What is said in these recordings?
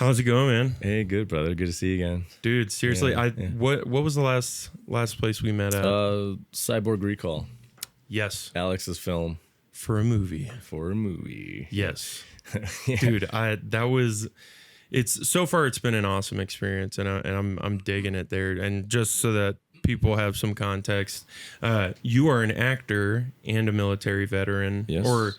How's it going, man? Hey, good, brother. Good to see you again. Dude, seriously, what was the last place we met at? Cyborg Recall. Yes. Alex's film. For a movie. Yes. Yeah. Dude, it's so far it's been an awesome experience, and I'm digging it there. And just so that people have some context, you are an actor and a military veteran. Yes. Or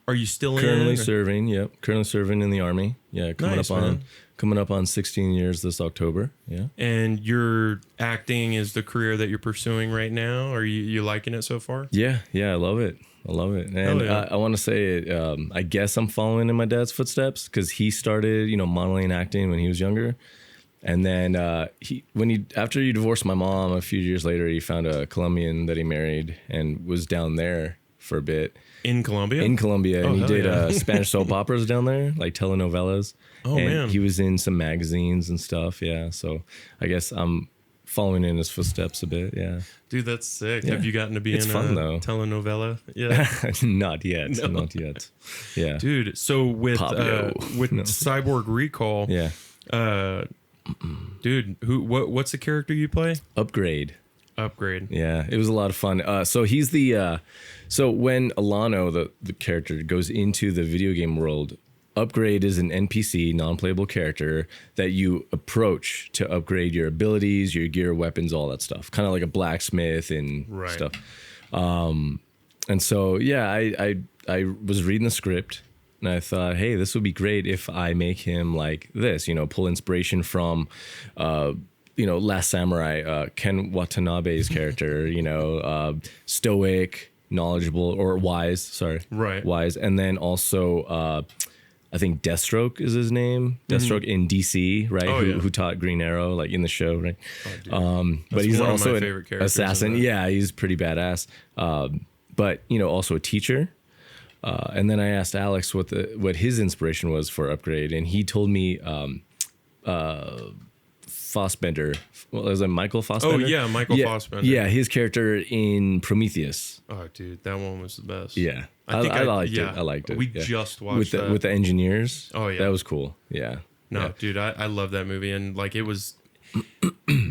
are you still currently serving? Yep. Currently serving in the Army. Yeah. Coming up on 16 years this October. Yeah. And your acting is the career that you're pursuing right now. Are you liking it so far? Yeah. I love it. And yeah. I want to say, I guess I'm following in my dad's footsteps because he started, modeling and acting when he was younger. And then after he divorced my mom a few years later, he found a Colombian that he married and was down there for a bit. In Colombia? And he did Spanish soap operas down there, like telenovelas. Oh, and man. He was in some magazines and stuff, yeah. So I guess I'm following in his footsteps a bit, yeah. Dude, that's sick. Yeah. Have you gotten to be in fun, a telenovela? Yeah. Not yet. Yeah. Dude, so with Cyborg Recall, yeah. Dude, what's the character you play? Upgrade. Yeah, it was a lot of fun. So he's so when Alano, the character, goes into the video game world, Upgrade is an NPC, non-playable character that you approach to upgrade your abilities, your gear, weapons, all that stuff. Kind of like a blacksmith and stuff. And so, yeah, I was reading the script and I thought, hey, this would be great if I make him like this, pull inspiration from, Last Samurai, Ken Watanabe's character, stoic, knowledgeable, or wise, wise. And then also, I think Deathstroke is his name. Deathstroke in DC, right? Who taught Green Arrow, like in the show, right? But he's also an assassin. Yeah, he's pretty badass. But also a teacher. And then I asked Alex what his inspiration was for Upgrade, and he told me Fassbender. Well, was it Michael Fassbender? Oh yeah, Michael Fassbender. Yeah, his character in Prometheus. Oh dude, that one was the best. Yeah, I liked it. I liked it. We just watched that with the engineers. Oh yeah, that was cool. Yeah. Dude, I love that movie, and like it was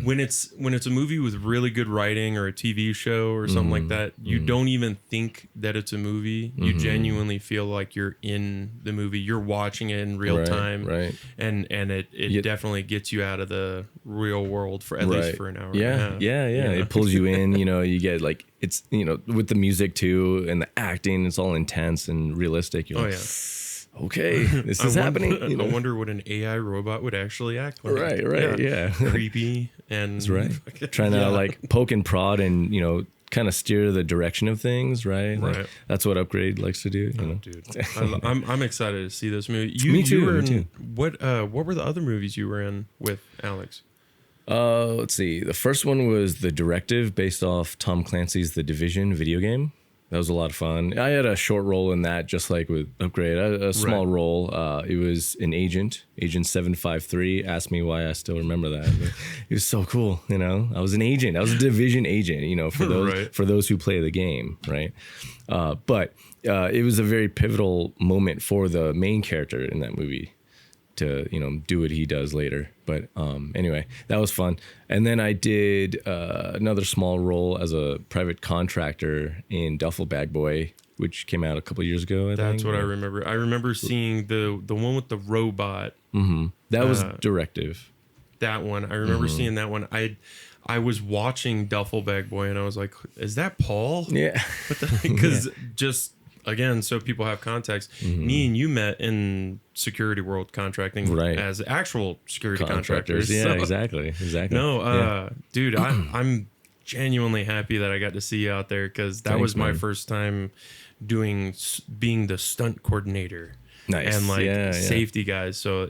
when it's a movie with really good writing or a TV show or something like that, you don't even think that it's a movie. You genuinely feel like you're in the movie. You're watching it in real time, right? And it definitely gets you out of the real world for at least for an hour. Yeah. It pulls you in. You get like it's with the music too and the acting. It's all intense and realistic. You're like, okay, this is happening. I wonder what an AI robot would actually act like. Right, yeah. Creepy and that's right. Trying to like poke and prod and kind of steer the direction of things, right? Like, that's what Upgrade likes to do. Dude, I'm excited to see this movie. Me too. What were the other movies you were in with Alex? Let's see. The first one was The Directive, based off Tom Clancy's The Division video game. That was a lot of fun. I had a short role in that, just like with Upgrade. A small role. It was an Agent 753. Asked me why I still remember that. It was so cool. I was an agent. I was a Division agent. For those who play the game, right? But it was a very pivotal moment for the main character in that movie to do what he does later. But anyway, that was fun. And then I did another small role as a private contractor in Duffel Bag Boy, which came out a couple years ago. That's what I remember. I remember seeing the one with the robot. That was Directive. That one. I remember seeing that one. I was watching Duffel Bag Boy and I was like, is that Paul? Yeah. Because just again, so people have context, me and you met in security world contracting as actual security contractors. Yeah, so, exactly. No, dude, I'm genuinely happy that I got to see you out there because that was my first time being the stunt coordinator. Nice. And safety guys. So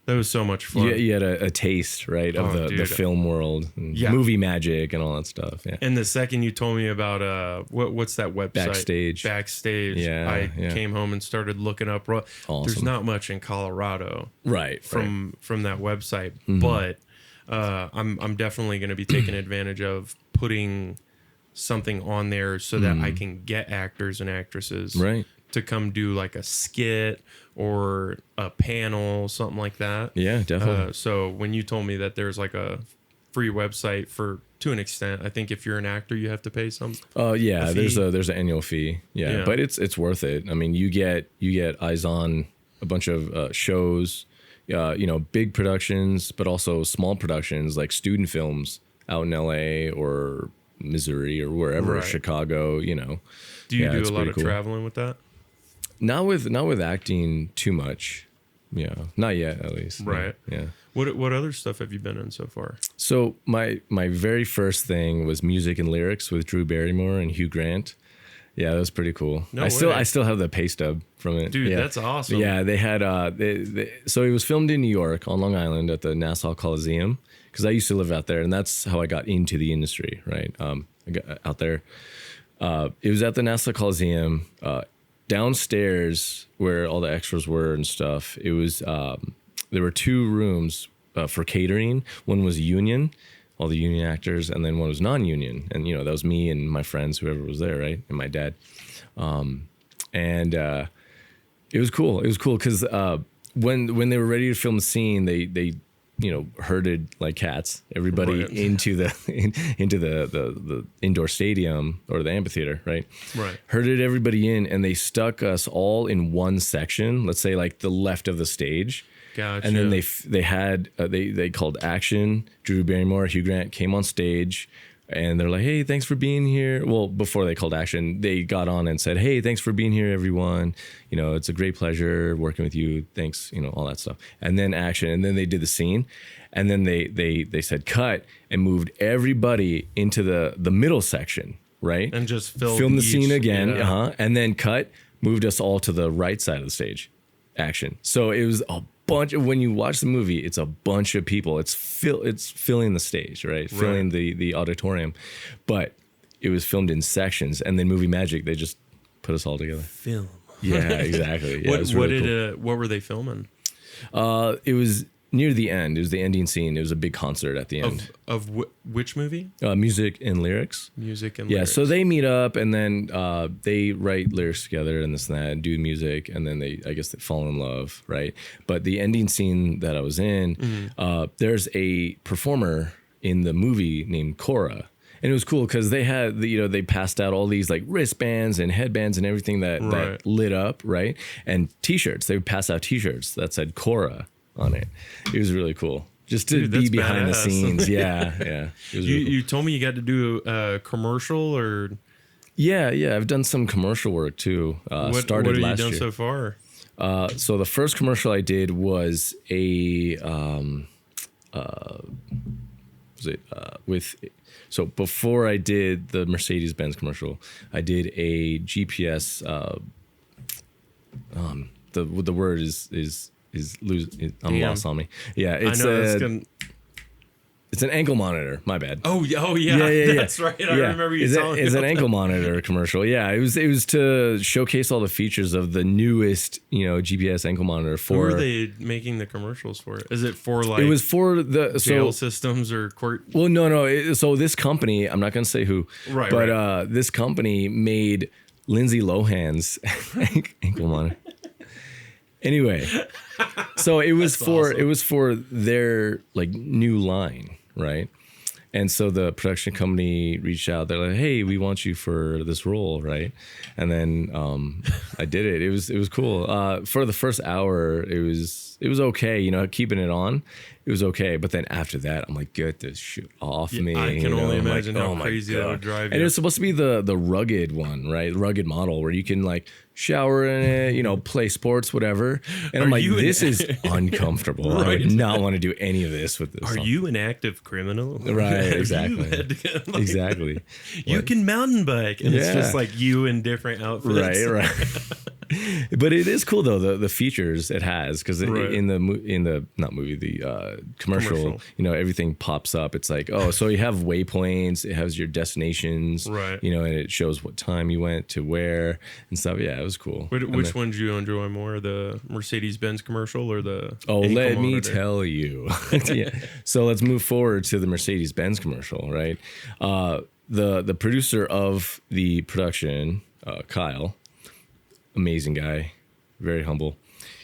that was so much fun. You had a taste, right, of the film world, and movie magic, and all that stuff. Yeah. And the second you told me about what's that website? Backstage. Yeah. I came home and started looking up. Awesome. There's not much in Colorado, right, from that website, but I'm definitely going to be taking advantage of putting something on there so that I can get actors and actresses, to come do like a skit or a panel, something like that. Yeah, definitely. So when you told me that there's like a free website to an extent, I think if you're an actor, you have to pay some. Yeah, there's an annual fee. Yeah, Yeah. but it's worth it. I mean, you get eyes on a bunch of shows, big productions, but also small productions like student films out in LA or Missouri or wherever, Right. Chicago. Do you do it's a lot pretty of cool. traveling with that? Not with acting too much. Yeah, not yet at least. Right. Yeah. What other stuff have you been in so far? So my very first thing was music and lyrics with Drew Barrymore and Hugh Grant. Yeah, that was pretty cool. No I way. still have the pay stub from it. Dude, yeah. that's awesome. Yeah, they had so it was filmed in New York on Long Island at the Nassau Coliseum because I used to live out there, and that's how I got into the industry. Right, I got out there. It was at the Nassau Coliseum. Downstairs where all the extras were and stuff. It was there were 2 rooms for catering. One was union, all the union actors, and then one was non-union. And that was me and my friends, whoever was there, right, and my dad. It was cool. It was cool because when they were ready to film the scene, they herded like cats everybody Right. into the indoor stadium or the amphitheater, right? Right. Herded everybody in, and they stuck us all in one section. Let's say like the left of the stage. Gotcha. And then they called action. Drew Barrymore, Hugh Grant came on stage, and they're like, "Hey, thanks for being here." Well, before they called action, they got on and said, "Hey, thanks for being here, everyone. It's a great pleasure working with you. Thanks, all that stuff." And then action, and then they did the scene, and then they said cut and moved everybody into the middle section, right? And just Film the scene again, yeah. and then cut, moved us all to the right side of the stage. Action. So it was a bunch of, when you watch the movie, it's a bunch of people. It's filling the stage, right? Filling the auditorium. But it was filmed in sections, and then Movie Magic, they just put us all together. Film. Yeah, exactly. Yeah, it was really cool. What were they filming? It was near the end. It was the ending scene. It was a big concert at the end. Which movie? Music and lyrics. Music and Yeah, lyrics. so they meet up, and then they write lyrics together and this and that, and do music, and then I guess they fall in love, right? But the ending scene that I was in, there's a performer in the movie named Cora. And it was cool because they had, they passed out all these like wristbands and headbands and everything that lit up, right? And T-shirts. They would pass out T-shirts that said Cora on it. It was really cool. Just to Dude, be that's behind the badass. scenes. Yeah. It was really cool. You told me you got to do a commercial or Yeah. I've done some commercial work too. Started what have last you done year. so far? So the first commercial I did was so before I did the Mercedes-Benz commercial, I did a GPS. The word is Damn. lost on me. Yeah, I know it's an ankle monitor. My bad. Oh yeah. That's right. I remember you telling me. It's an about ankle monitor commercial. Yeah, it was to showcase all the features of the newest, GPS ankle monitor that. Who for. are they making the commercials for? Is it for like It was for the jail systems or court? Well, no. So this company, I'm not going to say who, Right, but this company made Lindsay Lohan's ankle monitor. Anyway, so it was for their like new line, right? And so the production company reached out. They're like, "Hey, we want you for this role, right?" And then I did it. It was cool. For the first hour, it was okay. Keeping it on, it was okay. But then after that, I'm like, "Get this shit off me!" I can only I'm imagine like, how "Oh my crazy that God." would drive And you. it was supposed to be the rugged one, right? The rugged model where you can like shower in it, play sports, whatever. And I'm Are like, you this is uncomfortable. I Right. would not want to do any of this with this. Are on. you an active criminal? Right, Have you exactly. had to- like, Exactly. You can mountain bike, and it's Yeah. just like you in different outfits. Right. But it is cool though the features it has because Right. in the not movie the commercial, everything pops up. It's like, oh, so you have waypoints, it has your destinations, Right. And it shows what time you went to where and stuff. Yeah, it was cool. Which one do you enjoy more, the Mercedes-Benz commercial or the? Oh, ankle let me monitor? tell you. Yeah. So let's move forward to the Mercedes-Benz commercial, right? The producer of the production, Kyle, amazing guy, very humble.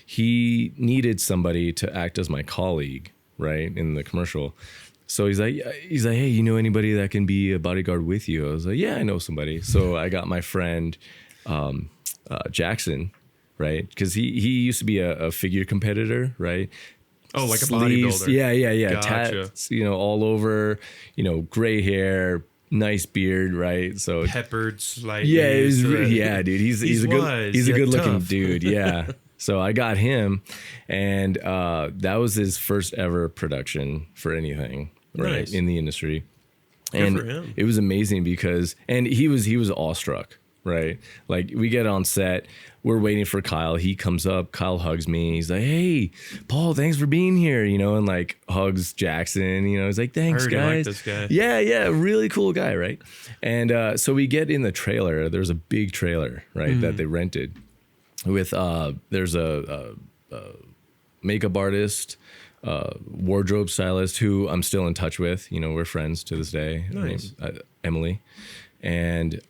He needed somebody to act as my colleague, right, in the commercial. So he's like, hey, you know anybody that can be a bodyguard with you? I was like, yeah, I know somebody. So I got my friend Jackson, right, because he used to be a figure competitor, right. Oh, like Sleeves, a bodybuilder. Yeah. Gotcha. Tats, all over, gray hair, nice beard, right? So Peppered slightly. yeah, dude. He's a good looking tough. dude. Yeah. So I got him, and that was his first ever production for anything, right, Nice. in the industry. Good And for him. it was amazing because, and he was awestruck, right? Like we get on set, we're waiting for Kyle. He comes up, Kyle hugs me. He's like, "Hey, Paul, thanks for being here," and like hugs Jackson. He's like, "Thanks, I already like guys." this guy. Yeah, really cool guy, right? And so we get in the trailer. There's a big trailer, right, that they rented with. There's a makeup artist, wardrobe stylist who I'm still in touch with. We're friends to this day. Her Nice. name's, Emily, and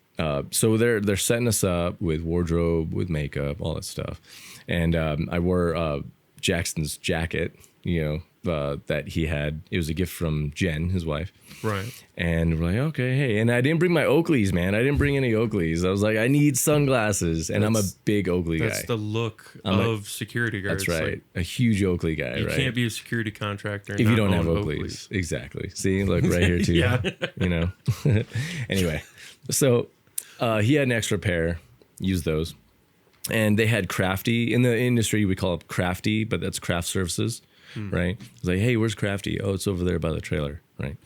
so they're setting us up with wardrobe, with makeup, all that stuff. And I wore Jackson's jacket, that he had. It was a gift from Jen, his wife. Right. And we're like, okay, hey. And I didn't bring my Oakleys, man. I didn't bring any Oakleys. I was like, I need sunglasses. And I'm a big Oakley guy. That's the look of security guards. That's right. Like, A huge Oakley guy, you right? can't be a security contractor and if you not don't have own Oakleys. Exactly. See, look right here too. Yeah. Anyway, so he had an extra pair, used those. And they had Crafty. In the industry, we call it Crafty, but that's craft services, right? It's like, hey, where's Crafty? Oh, it's over there by the trailer, right?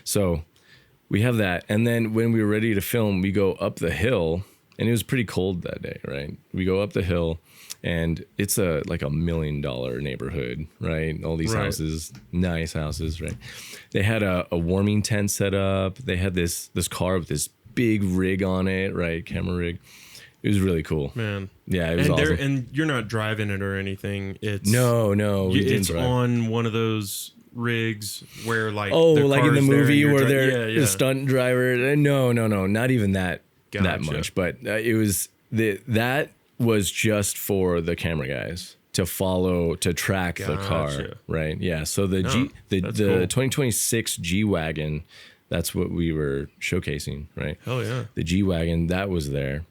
So we have that. And then when we were ready to film, we go up the hill, and it was pretty cold that day, right? We go up the hill, and it's like $1 million neighborhood, right? All these Right. houses, nice houses, right? They had a warming tent set up. They had this car with this big rig on it, right? Camera rig. It was really cool. Man. Yeah, it was And awesome. and you're not driving it or anything. It's No, we didn't it's drive. on one of those rigs where like Oh, the like in the car's there and movie you're where dri- they're yeah. the stunt driver. No, not even that Gotcha. much. But it was that was just for the camera guys to track the car, Gotcha. right? Yeah. So the that's cool. 2026 G Wagon, that's what we were showcasing, right? Hell yeah. The G Wagon that was there,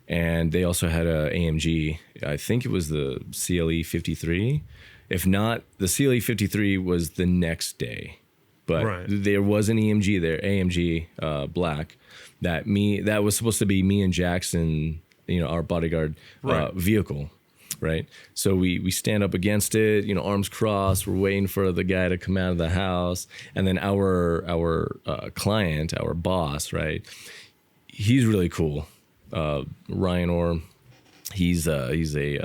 and they also had a AMG. I think it was the CLE 53. If not, the CLE 53 was the next day, but Right. there was an AMG there, AMG black, that was supposed to be me and Jackson, our bodyguard Right. vehicle, right? So we stand up against it, arms crossed. We're waiting for the guy to come out of the house, and then our client, our boss, right? He's really cool, Ryan Orr. He's a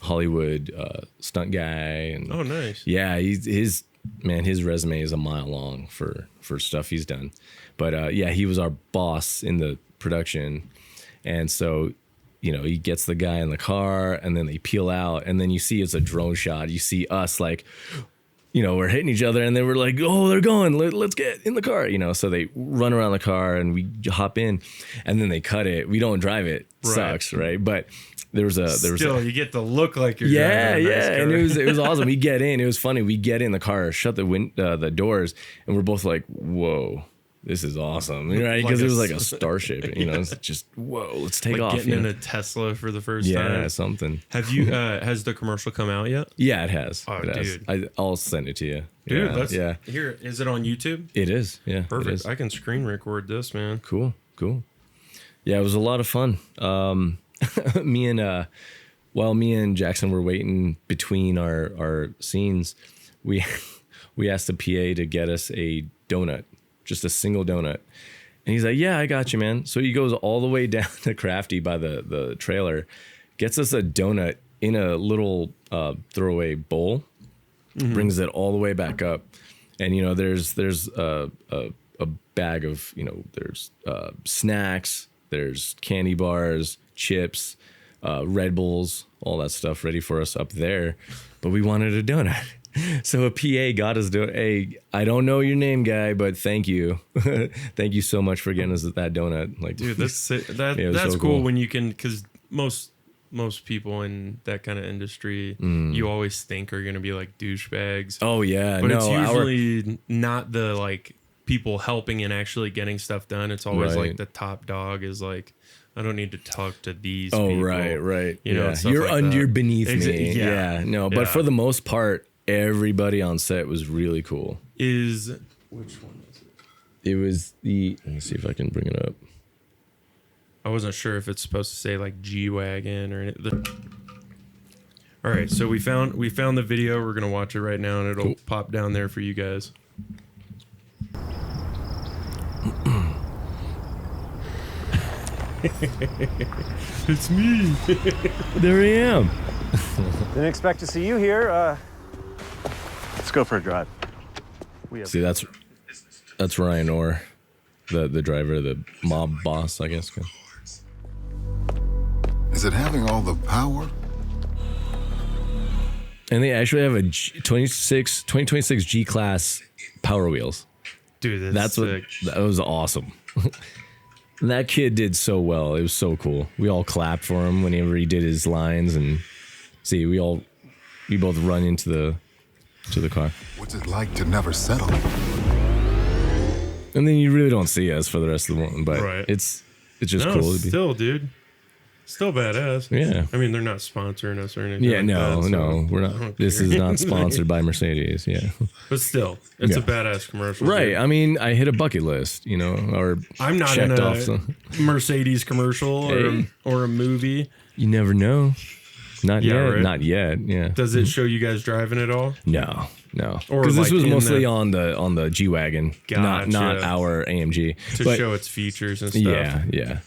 Hollywood stunt guy, and Oh, nice. yeah, his resume is a mile long for stuff he's done. But yeah, he was our boss in the production, and so he gets the guy in the car, and then they peel out, and then you see it's a drone shot. You see us like, we're hitting each other, and then we're like, oh, they're going. Let's get in the car, So they run around the car, and we hop in, and then they cut it. We don't drive it. Right. Sucks, right? But there was Still, you get to look like you're yeah, driving a nice and car. it was awesome. We get in. It was funny. We get in the car, shut the doors, and we're both like, "Whoa, this is awesome!" Right? Because it was like a starship. It's just whoa. Let's take like off. getting in a Tesla for the first yeah, time. something. Have you? Has the commercial come out yet? Yeah, it has. Oh, It has. dude. I'll send it to you. Dude, yeah. Here, is it on YouTube? It is. Yeah, It Perfect. is. I can screen record this, man. Cool. Yeah, it was a lot of fun. While me and Jackson were waiting between our scenes, we asked the PA to get us a donut, just a single donut. And he's like, yeah, I got you, man. So he goes all the way down to Crafty by the trailer, gets us a donut in a little throwaway bowl, brings it all the way back up. And, there's a bag of, there's snacks, there's candy bars, chips, Red Bulls, all that stuff ready for us up there. But we wanted a donut. So a PA got us hey, I don't know your name, guy, but thank you. Thank you so much for getting us that donut. Like, Dude, that's Yeah, it was that's so cool cool. when you can, because most most people in that kind of industry, you always think are going to be like douchebags. Oh yeah, But no, it's usually not the like people helping and actually getting stuff done. It's always Right. like the top dog is like, I don't need to talk to these Oh, people. right. You know, Yeah. stuff You're like under that. beneath me. Yeah. No, but Yeah. for the most part, everybody on set was really cool. Which one is it? It was let me see if I can bring it up. I wasn't sure if it's supposed to say like G-Wagon or anything. All right, so we found the video. We're gonna watch it right now, and it'll pop down there for you guys. It's me. There I am. Didn't expect to see you here. Let's go for a drive. See, that's Ryan Orr, the driver, the mob boss, I guess. Is it having all the power? And they actually have a 2026 G-Class Power Wheels. Dude, That was awesome. That kid did so well. It was so cool. We all clapped for him whenever he did his lines, and see, we both run into the car. What's it like to never settle? And then you really don't see us for the rest of the one, but Right. it's just no, cool to be. still, dude. Still badass. Yeah. I mean, they're not sponsoring us or anything. Yeah, like no, that, so no, we're I not. don't This care. is not sponsored by Mercedes. Yeah, But still, it's a Yeah. badass commercial. right. dude. I mean, I hit a bucket list, or I'm not in checked a off some. Mercedes commercial Hey. or a movie. You never know. Not Yeah, yet. right. Not yet. Yeah. Does it show you guys driving at all? No. Or Because like this was in mostly the- on the G wagon, not Gotcha. our AMG. To But show its features and stuff. yeah.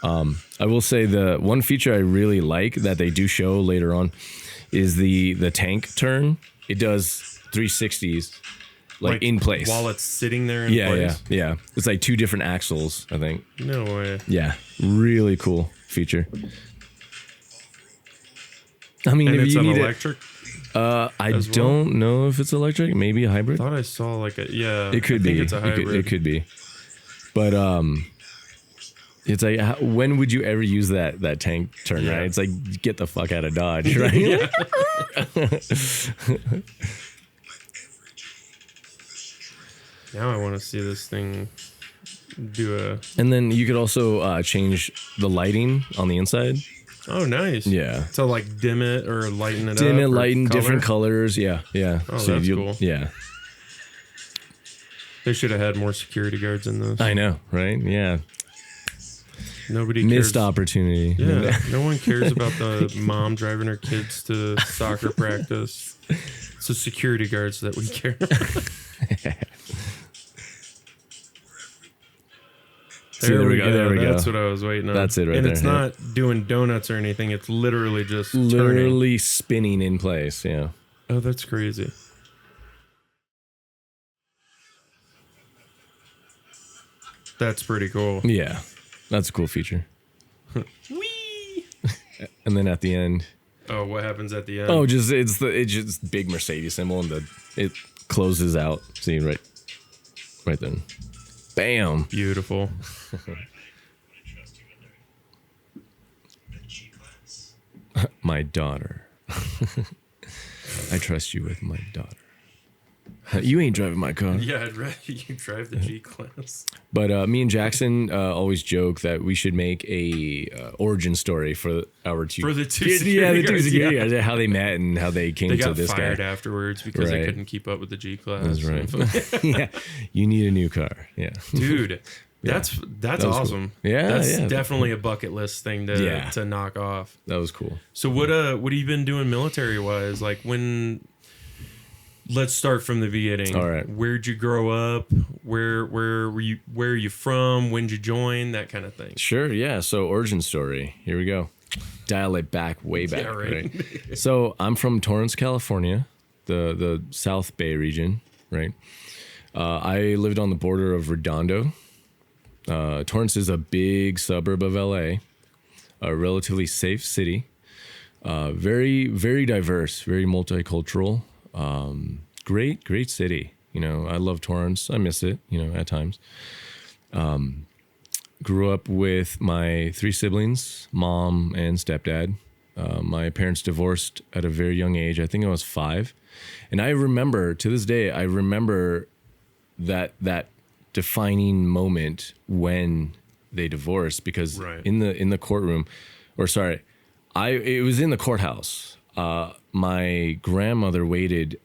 I will say the one feature I really like that they do show later on is the tank turn. It does 360s like in place While it's sitting there in place. Yeah. It's like two different axles, I think. No way. Yeah, really cool feature. I mean, And if it's you an need electric? I as well? don't know if it's electric. Maybe a hybrid. I thought I saw like a It could I be. think it's a hybrid. It could be. But it's like, when would you ever use that tank turn? Yeah. Right? It's like, get the fuck out of Dodge, right? Now I want to see this thing do a. And then you could also change the lighting on the inside. Oh, nice. Yeah. So like dim it or lighten it up. Dim it, or lighten, color? different colors. Yeah. Oh, So that's you'll- cool. Yeah. They should have had more security guards in this. I know, right? Yeah. Nobody Missed cares. opportunity. Yeah, no one cares about the mom driving her kids to soccer practice. It's the security guards that we care about. See, there we go. There we go. That's what I was waiting on. That's it right and there, it's yeah. not doing donuts or anything. It's literally just turning. Literally spinning in place. Yeah. Oh, that's crazy. That's pretty cool. Yeah. That's a cool feature. Whee! And then at the end, Oh, what happens at the end? oh, it's just big Mercedes symbol, and it closes out. See right there. Bam. Beautiful. My daughter. I trust you with my daughter. You ain't driving my car. Yeah, I'd rather you drive the G-Class. But me and Jackson always joke that we should make a origin story for our two. For the two Yeah, security the two guards, security yeah. guards, how they met and how they came They to got this fired guy. afterwards because they Right. couldn't keep up with the G-Class. That's right. Yeah, you need a new car. Yeah, Dude, that's That was cool. awesome. Yeah, that's yeah. definitely a bucket list thing Yeah. to knock off. that was cool. So what have you been doing military wise? Like when let's start from the beginning. All right. Where'd you grow up? Where are you from? When'd you join? That kind of thing. Sure, yeah. So origin story. Here we go. Dial it back, way back. Yeah, right. So I'm from Torrance, California, the South Bay region, right? I lived on the border of Redondo. Torrance is a big suburb of LA, a relatively safe city, very, very diverse, very multicultural. Great city. You know, I love Torrance. I miss it, at times. Grew up with my three siblings, mom and stepdad. My parents divorced at a very young age. I think I was 5. And I remember, to this day, I remember that defining moment when they divorced, because Right. in the courtroom, or sorry, it was in the courthouse. My grandmother waited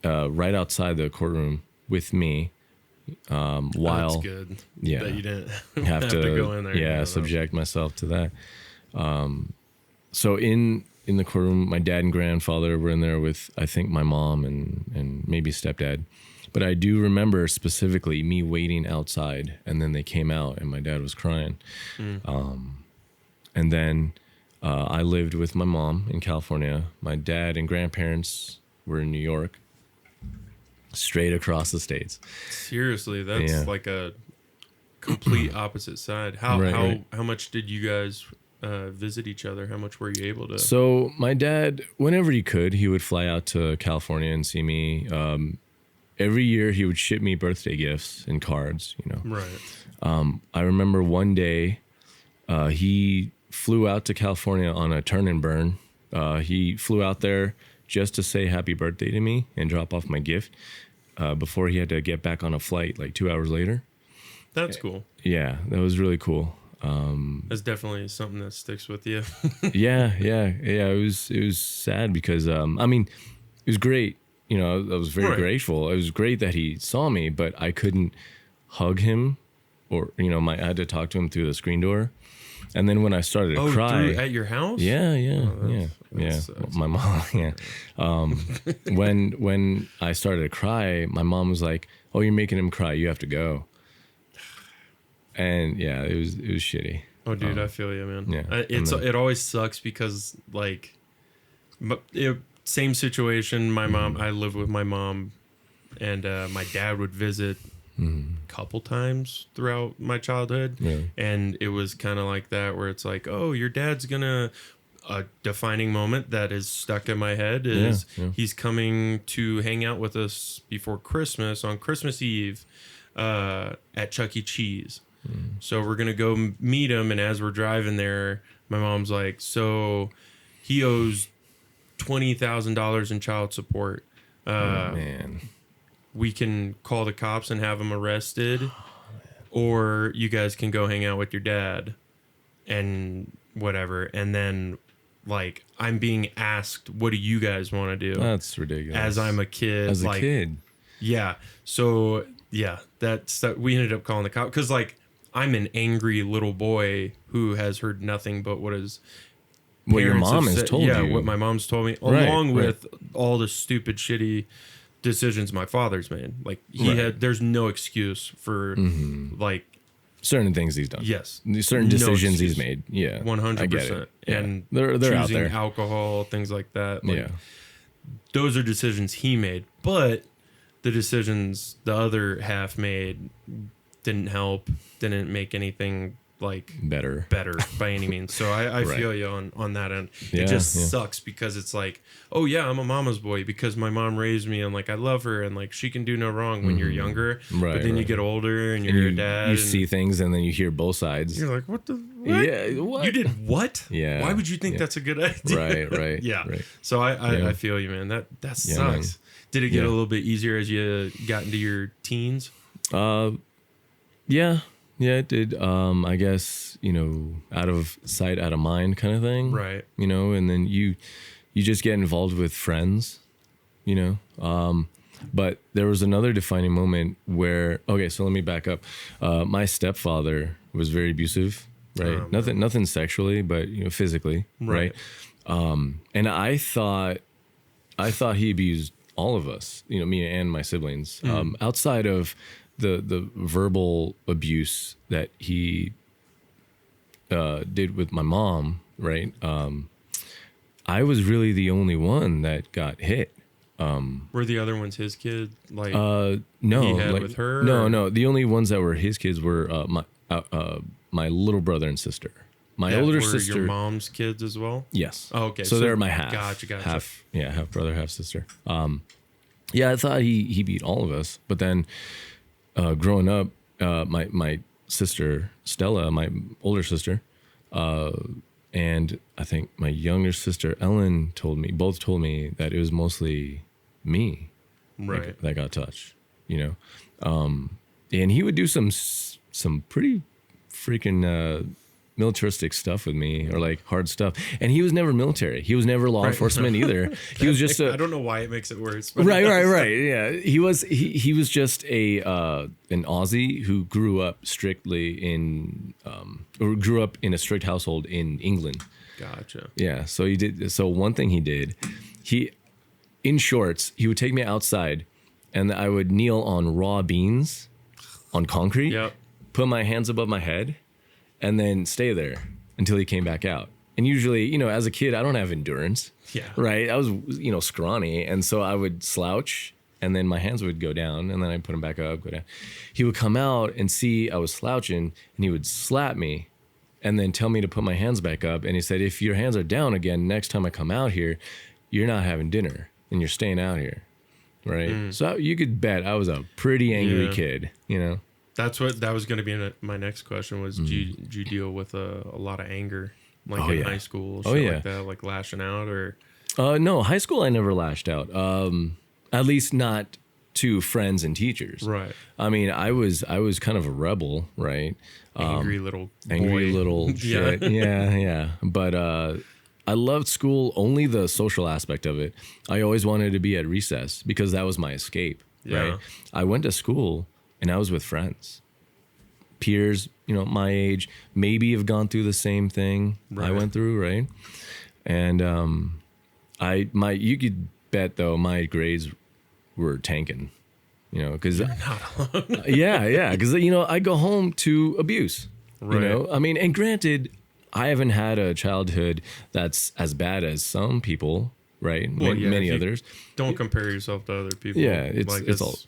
right outside the courtroom with me while That's good. yeah, That you didn't have to go in there. yeah, subject myself to that. So in the courtroom, my dad and grandfather were in there with, I think, my mom and maybe stepdad. But I do remember specifically me waiting outside, and then they came out, and my dad was crying. And then I lived with my mom in California. My dad and grandparents were in New York, straight across the states. Seriously, that's Yeah. like a complete opposite side. How much did you guys visit each other? How much were you able to? So my dad, whenever he could, he would fly out to California and see me. Every year he would ship me birthday gifts and cards, Right. I remember one day he flew out to California on a turn and burn. He flew out there just to say happy birthday to me and drop off my gift before he had to get back on a flight like 2 hours later. That's cool. Yeah, that was really cool. That's definitely something that sticks with you. Yeah. It was sad because I mean, it was great. I was very Right. grateful. It was great that he saw me, but I couldn't hug him, or I had to talk to him through the screen door. And then when I started to cry, at your house? yeah. that's- My mom, yeah. When I started to cry, my mom was like, "Oh, you're making him cry. You have to go." And yeah, it was shitty. Oh, dude, I feel you, man. yeah, It always sucks because like, same situation. My mom, I lived with my mom, and my dad would visit a couple times throughout my childhood, Yeah. and it was kind of like that where it's like, oh, your dad's gonna. A defining moment that is stuck in my head is Yeah. he's coming to hang out with us before Christmas on Christmas Eve at Chuck E. Cheese. So we're going to go meet him. And as we're driving there, my mom's like, so he owes $20,000 in child support. Man. We can call the cops and have him arrested, or you guys can go hang out with your dad and whatever. And then, like, I'm being asked, what do you guys want to do? That's ridiculous. As I'm a kid. As a like, kid. Yeah. So, yeah, we ended up calling the cops because, like, I'm an angry little boy who has heard nothing but what his What your parents mom have has said- told yeah, you. what my mom's told me, Right, along right. with all the stupid, shitty decisions my father's made. Like, Right. there's no excuse for, like, Certain things he's done. yes, Certain no decisions he's excuse. made. Yeah. 100%. I get it. Yeah. And they're out choosing there. alcohol, things like that. Like, Yeah. those are decisions he made, but the decisions the other half made didn't help, didn't make anything like Better. by any means. So I Right. feel you on that end. Yeah, It just yeah. sucks because it's like, oh yeah, I'm a mama's boy because my mom raised me and like I love her and like she can do no wrong when you're younger. Right, But then you right. get older and And you're a dad. you and see things and then you hear both sides. you're like, what the what? Yeah, what? You did what? Yeah, Why would you think yeah. that's a good idea? Right. Yeah. Right. So Yeah. I feel you, man. That Yeah, man. sucks. Did it get Yeah. a little bit easier as you got into your teens? Yeah, it did. I guess, out of sight, out of mind kind of thing. Right. And then you just get involved with friends, But there was another defining moment where, okay, so let me back up. My stepfather was very abusive, right? Nothing sexually, but physically, right? And I thought he abused all of us, me and my siblings. Outside of the verbal abuse that he did with my mom, right? I was really the only one that got hit. Were the other ones his kid? Like No, he had with her, or- No. The only ones that were his kids were my little brother and sister. My that older were sister. your mom's kids as well? Yes. Oh, okay. So they're my half. Gotcha. Half brother, half sister. Yeah, I thought he beat all of us, but then growing up, my sister Stella, my older sister, And I think my younger sister Ellen both told me that it was mostly me Right. that got touched, you know. And he would do some pretty freaking militaristic stuff with me, or like hard stuff. And he was never military. He was never law enforcement either. He was just I don't know why it makes it worse. But right. Yeah, he was just an Aussie who grew up strictly in or grew up in a strict household in England. Gotcha. Yeah. So he did. So one thing he did, in shorts, he would take me outside, and I would kneel on raw beans, on concrete. Yep. Put my hands above my head, and then stay there until he came back out. And usually, as a kid, I don't have endurance. Yeah. Right. I was, scrawny. And so I would slouch, and then my hands would go down, and then I'd put them back up, go down. He would come out and see I was slouching, and he would slap me and then tell me to put my hands back up. And he said, if your hands are down again, next time I come out here, you're not having dinner and you're staying out here. Right. So you could bet I was a pretty angry kid, That was going to be my next question was, did you deal with a lot of anger, like in high school, shit like that, like lashing out, or? No, high school I never lashed out. At least not to friends and teachers. Right. I mean, I was kind of a rebel, right? Angry little boy. Angry little shit. Yeah. But I loved school, only the social aspect of it. I always wanted to be at recess because that was my escape, right? I went to school and I was with friends, peers, my age, maybe have gone through the same thing I went through, right? And you could bet though my grades were tanking, because because I go home to abuse, right. I mean, and granted, I haven't had a childhood that's as bad as some people, right? Well, many others. Don't compare yourself to other people. Yeah, it's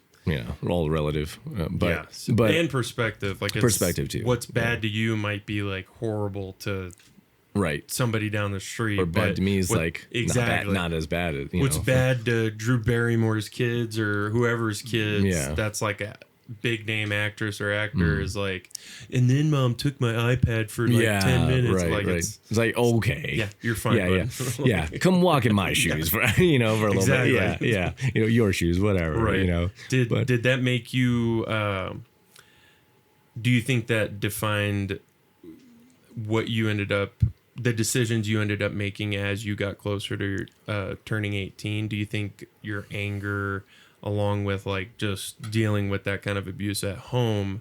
all relative, but and perspective, like perspective too. What's bad to you might be like horrible to somebody down the street, or bad to me is exactly not as bad as what's bad to Drew Barrymore's kids or whoever's kids. Yeah, that's like a big name actress or actor is like, and then mom took my iPad for 10 minutes. It's like, okay, yeah, you're fine. Yeah. Come walk in my shoes for for a little bit. Yeah. Your shoes, whatever. Right. Did that make you? Do you think that defined what you ended up? The decisions you ended up making as you got closer to turning 18? Do you think your anger, along with like just dealing with that kind of abuse at home,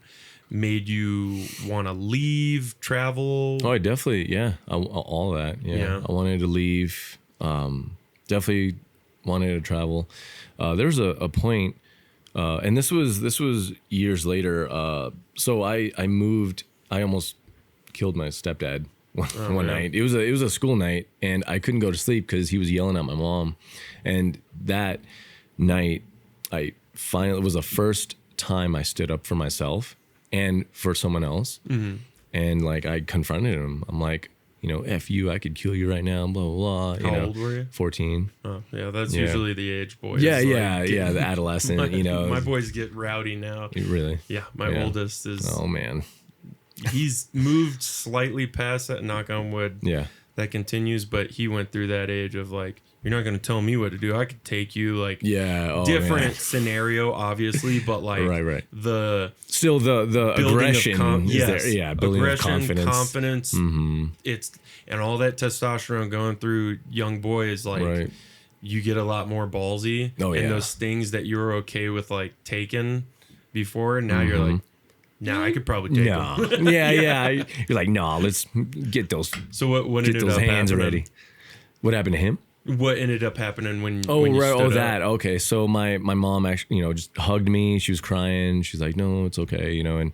made you want to leave, travel? Oh, I definitely, all that. Yeah. I wanted to leave. Definitely wanted to travel. There's a point, and this was years later. So I moved. I almost killed my stepdad one night. It was a school night, and I couldn't go to sleep because he was yelling at my mom. And that night, it was the first time I stood up for myself and for someone else. Mm-hmm. And like I confronted him. I'm like, F you, I could kill you right now, blah, blah, blah. How old were you? 14. Oh, yeah, that's usually the age boys. Yeah, the adolescent, My boys get rowdy now. Really? Yeah, my oldest is... Oh, man. He's moved slightly past that, knock on wood. Yeah. That continues, but he went through that age of like, you're not going to tell me what to do. I could take you, like, different scenario, obviously, but like the aggression is there. Yeah, building aggression, confidence. Mm-hmm. It's and all that testosterone going through young boys, like you get a lot more ballsy. Oh, yeah. And those things that you were okay with like taking before, now you're like, nah, I could probably take them. Yeah. You're like, nah, let's get those. So what get ended those up hands happening? Ready? What happened to him? What ended up happening when? Oh, when you right. stood That. up? Okay. So my mom actually, just hugged me. She was crying. She's like, no, it's okay. And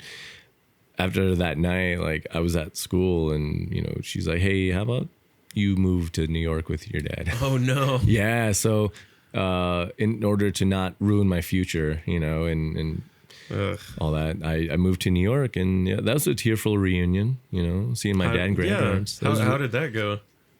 after that night, like I was at school, and she's like, hey, how about you move to New York with your dad? Oh no. Yeah. So, in order to not ruin my future, and all that, I moved to New York, and that was a tearful reunion. Seeing my dad and grandparents. Yeah. How did that go?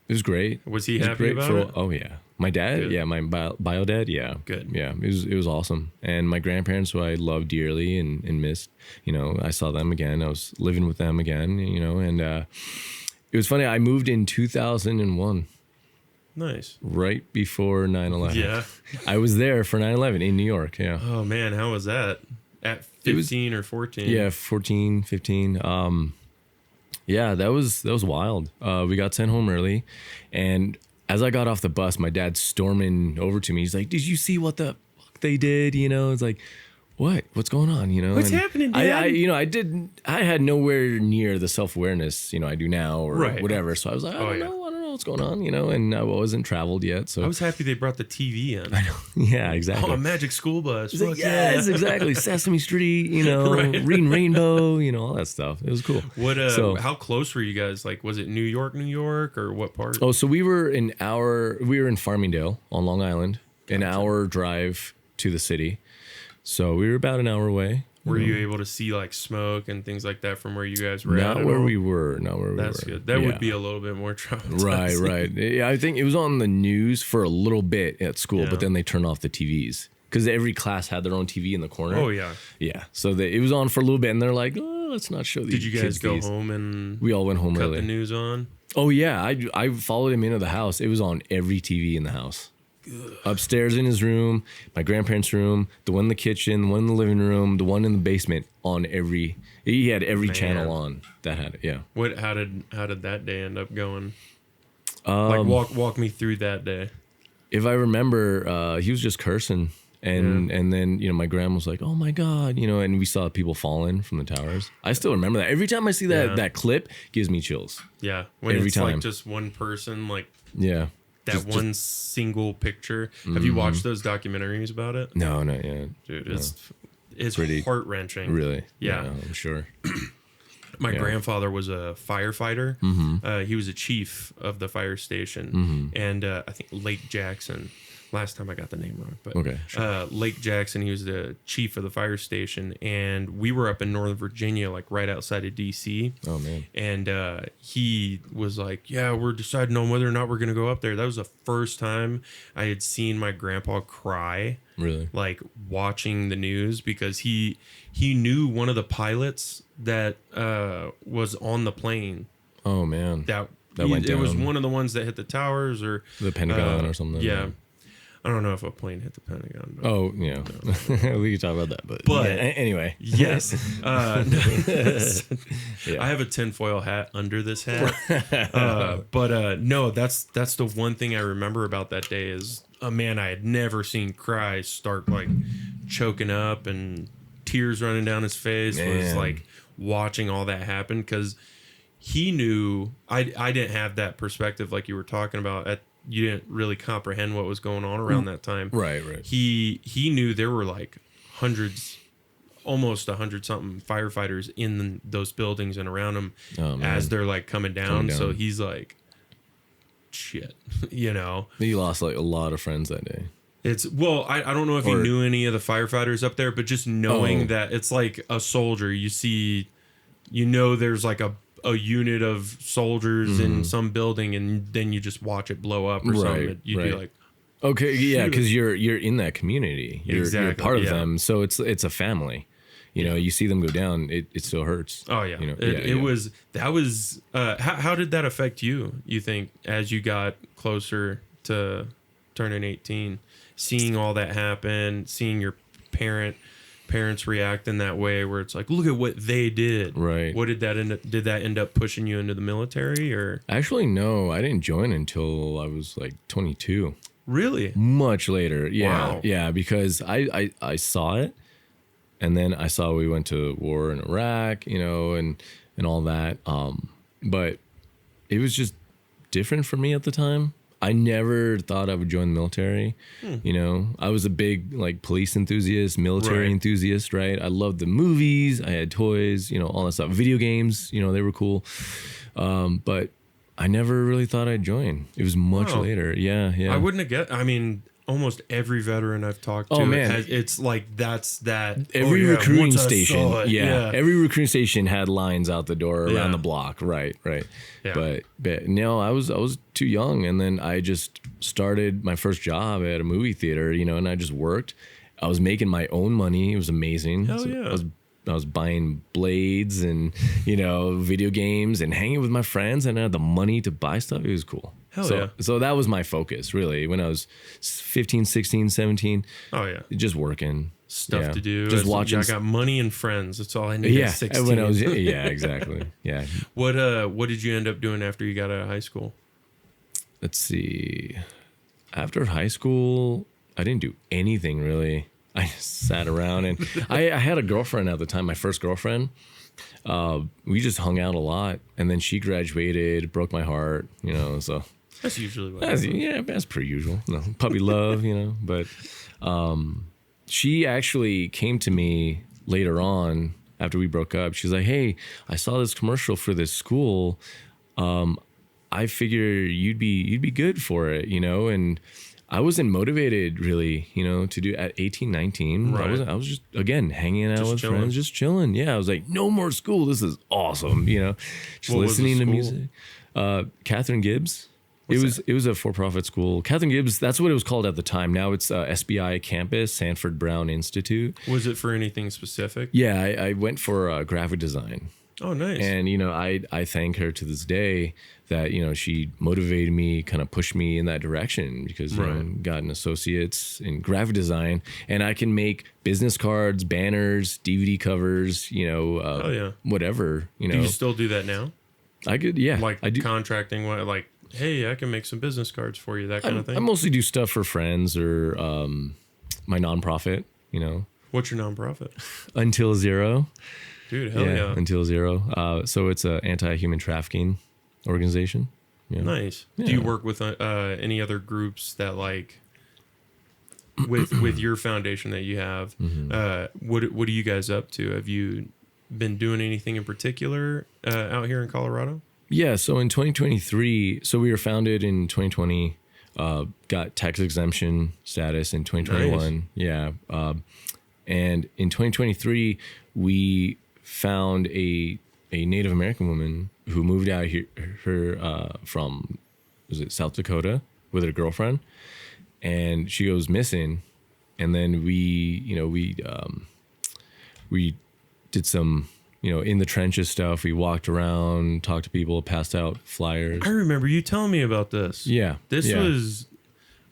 It was great. Was he happy about it? Oh yeah, my dad. Good. Yeah, my bio dad. Yeah, good. Yeah, it was awesome. And my grandparents, who I loved dearly and missed. I saw them again. I was living with them again. And It was funny. I moved in 2001, Nice. right before 9/11. Yeah. I was there for 9/11 in New York. Yeah. Oh man, how was that? At 15 or 14? Yeah, 14, 15. Yeah, that was wild. We got sent home early, and as I got off the bus, my dad's storming over to me. He's like, "Did you see what the fuck they did?" You know, it's like, what's going on? You know, What's happening, Dad? I had nowhere near the self-awareness, I do now or Right. whatever. So I was like, I don't yeah. know what's going on, and I wasn't traveled yet. So I was happy they brought the TV in. yeah, exactly. Oh, a magic school bus. It's like, Fuck yes, exactly. Sesame Street, Right. Reading Rainbow, all that stuff. It was cool. What? So- How close were you guys? Like, was it New York, or what part? Oh, so we were in Farmingdale on Long Island, an hour drive to the city. So we were about an hour away. Were you able to see like smoke and things like that from where you guys were at? Not where we were. Not where we were. That's good. That Yeah. would be a little bit more traumatizing. Right. Yeah, I think it was on the news for a little bit at school, Yeah. but then they turned off the TVs because every class had their own TV in the corner. Oh yeah. Yeah. So it was on for a little bit, and they're like, "Oh, let's not show these." Did you guys kids go these. home and We all went home cut early. the news on? Oh yeah, I followed him into the house. It was on every TV in the house. Upstairs in his room, my grandparents' room, the one in the kitchen, the one in the living room, the one in the basement. He had every Man. channel on that had it. Yeah. What? How did that day end up going? Like walk me through that day. If I remember, he was just cursing. And then my grandma was like, "Oh my God," and we saw people falling from the towers. I still remember that. Every time I see that clip, gives me chills. Yeah, when Every it's time. like just one person, like Yeah. that one single picture. Have you watched those documentaries about it? No, not yet. Dude, it's Pretty- heart wrenching. Really? Yeah. I'm sure. My Yeah. grandfather was a firefighter. He was a chief of the fire station, and I think Lake Jackson. Last time I got the name wrong, but Okay, Lake Jackson. He was the chief of the fire station, and we were up in Northern Virginia, like right outside of DC. Oh man. And he was like, "Yeah, we're deciding on whether or not we're gonna go up there." That was the first time I had seen my grandpa cry, Really? like watching the news, because he knew one of the pilots that was on the plane Oh man. that went it was down. one of the ones that hit the towers or The Pentagon or something. Yeah, I don't know if a plane hit the Pentagon. But Oh yeah. We can talk about that, but But- yeah, anyway. yes, Yeah. I have a tinfoil hat under this hat. No, that's the one thing I remember about that day is a man I had never seen cry start like choking up and tears running down his face. Was Man. like watching all that happen because he knew I didn't have that perspective like you were talking about. You didn't really comprehend what was going on around that time. Right. He knew there were like hundreds, almost 100 something firefighters in those buildings and around him Oh, man. as they're like coming down. Coming down. So he's like, shit, He lost like a lot of friends that day. It's I don't know if he Or- knew any of the firefighters up there, but just knowing Oh. that it's like a soldier, you see, there's like a unit of soldiers in some building, and then you just watch it blow up or Right, something. You'd be right. like, Okay, yeah, because you're in that community. You're Exactly, part of yeah. them, so it's a family. You see them go down, it still hurts. oh yeah, Yeah. was how did that affect you? You think as you got closer to turning 18, seeing all that happen, seeing your parents react in that way, where it's like, look at what they did. Right. What did that end up pushing you into the military or Actually, no, I didn't join until I was like 22. really? Much later. Yeah. Wow. Yeah, because I saw it, and then I saw we went to war in Iraq, and all that. But it was just different for me at the time. I never thought I would join the military. I was a big like police enthusiast, military Right. enthusiast, right? I loved the movies. I had toys, all that stuff. Video games, they were cool. But I never really thought I'd join. It was much Wow. later. Yeah. I wouldn't have almost every veteran I've talked to, Oh, man. it's like that's that. Every oh, yeah, recruiting once I station, saw it, every recruiting station had lines out the door around Yeah. the block, right. Yeah. But no, I was too young, and then I just started my first job at a movie theater, and I just worked. I was making my own money. It was amazing. Hell yeah. I was was buying blades and, video games and hanging with my friends, and I had the money to buy stuff. It was cool. Hell yeah. So that was my focus, really, when I was 15, 16, 17. Oh, yeah. Just working. Stuff to do. Just watching. I got money and friends. That's all I need at 16. When I was, yeah, exactly. Yeah. What did you end up doing after you got out of high school? Let's see. After high school, I didn't do anything really. I just sat around, and I had a girlfriend at the time, my first girlfriend. We just hung out a lot, and then she graduated, broke my heart, so. That's usually what that's per usual. No, puppy love, but she actually came to me later on after we broke up. She's like, "Hey, I saw this commercial for this school. I figure you'd be good for it, and I wasn't motivated really, to do at 18, 19. Right. I was just, again, hanging out with chilling. friends, just chilling. Yeah, I was like, no more school. This is awesome, just What was the listening to school? music. Catherine Gibbs. It was a for-profit school. Catherine Gibbs, that's what it was called at the time. Now it's SBI campus, Sanford Brown Institute. Was it for anything specific? Yeah, I went for graphic design. Oh, nice. And, I thank her to this day that, she motivated me, kind of pushed me in that direction because, got an associate's in graphic design, and I can make business cards, banners, DVD covers, oh, yeah. whatever, Do you still do that now? I could, yeah. Like I do. contracting, like, hey, I can make some business cards for you, that kind of thing? I mostly do stuff for friends or my nonprofit, What's your nonprofit? Until Zero. Dude, hell yeah. Until Zero. So it's an anti-human trafficking organization. Yeah. Nice. Yeah. Do you work with any other groups that like with your foundation that you have? What are you guys up to? Have you been doing anything in particular out here in Colorado? Yeah. So in 2023, so we were founded in 2020. Got tax exemption status in 2021. Nice. Yeah. And in 2023, we found a Native American woman who moved out here from, was it South Dakota, with her girlfriend, and she goes missing. And then we did some, in the trenches stuff. We walked around, talked to people, passed out flyers. I remember you telling me about this. Yeah.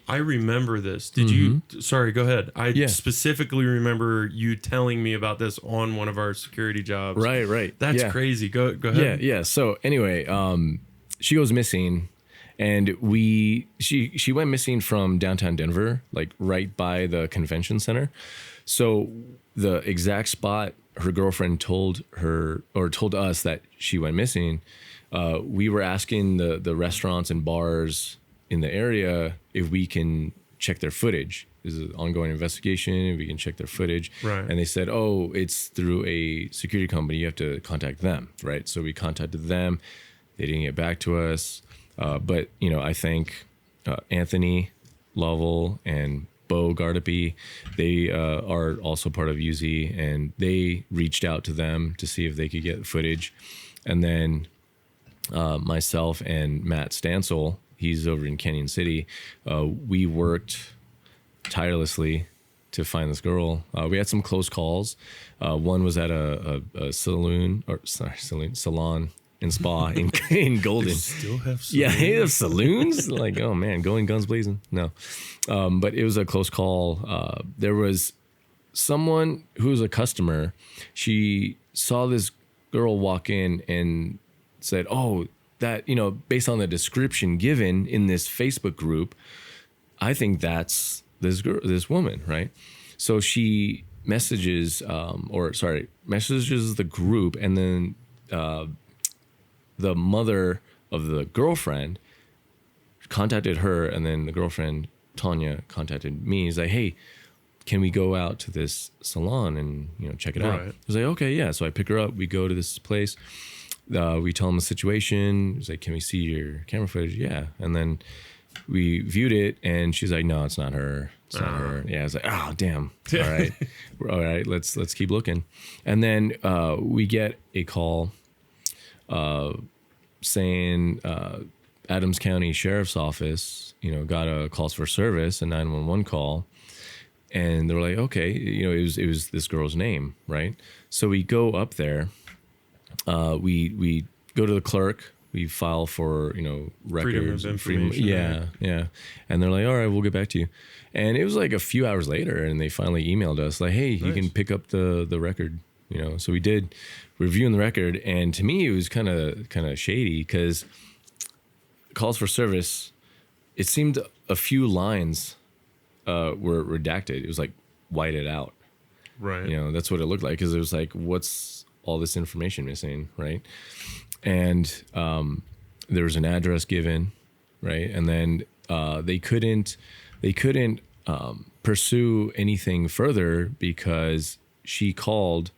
I remember this. Did you? Sorry, go ahead. I specifically remember you telling me about this on one of our security jobs. Right. That's crazy. Go ahead. Yeah. So anyway, she goes missing, and she went missing from downtown Denver, like right by the convention center. So the exact spot her girlfriend told us that she went missing, we were asking the restaurants and bars in the area if we can check their footage. This is an ongoing investigation, if we can check their footage. Right. And they said, oh, it's through a security company, you have to contact them, right? So we contacted them. They didn't get back to us. But, I think Anthony Lovell and Bo Gardapi, they are also part of UZ, and they reached out to them to see if they could get footage. And then myself and Matt Stansel, he's over in Canyon City, we worked tirelessly to find this girl. We had some close calls. One was at a salon and spa in Golden. Still have some. Yeah, they have saloons. Like, oh man, going guns blazing. No, but it was a close call. There was someone who was a customer. She saw this girl walk in and said, "Oh, that based on the description given in this Facebook group, I think that's this woman, right?" So she messages the group, and then the mother of the girlfriend contacted her, and then the girlfriend Tanya contacted me. He's like, "Hey, can we go out to this salon and check it out?" Right. I was like, "Okay, yeah." So I pick her up. We go to this place. We tell him the situation. He's like, "Can we see your camera footage?" Yeah. And then we viewed it, and she's like, "No, it's not her. It's not her." Yeah. I was like, "Oh, damn. All right. Let's keep looking." And then we get a call saying Adams County Sheriff's Office, got a calls for service, a 911 call. And they're like, okay, it was this girl's name, right? So we go up there, we go to the clerk, we file for records, of information, yeah. And they're like, all right, we'll get back to you. And it was like a few hours later, and they finally emailed us like, hey, you can pick up the record, So we did reviewing the record, and to me, it was kind of shady because calls for service. It seemed a few lines were redacted. It was like whited out. Right. That's what it looked like, because it was like, what's all this information missing, right? And there was an address given, right? And then they couldn't pursue anything further because she called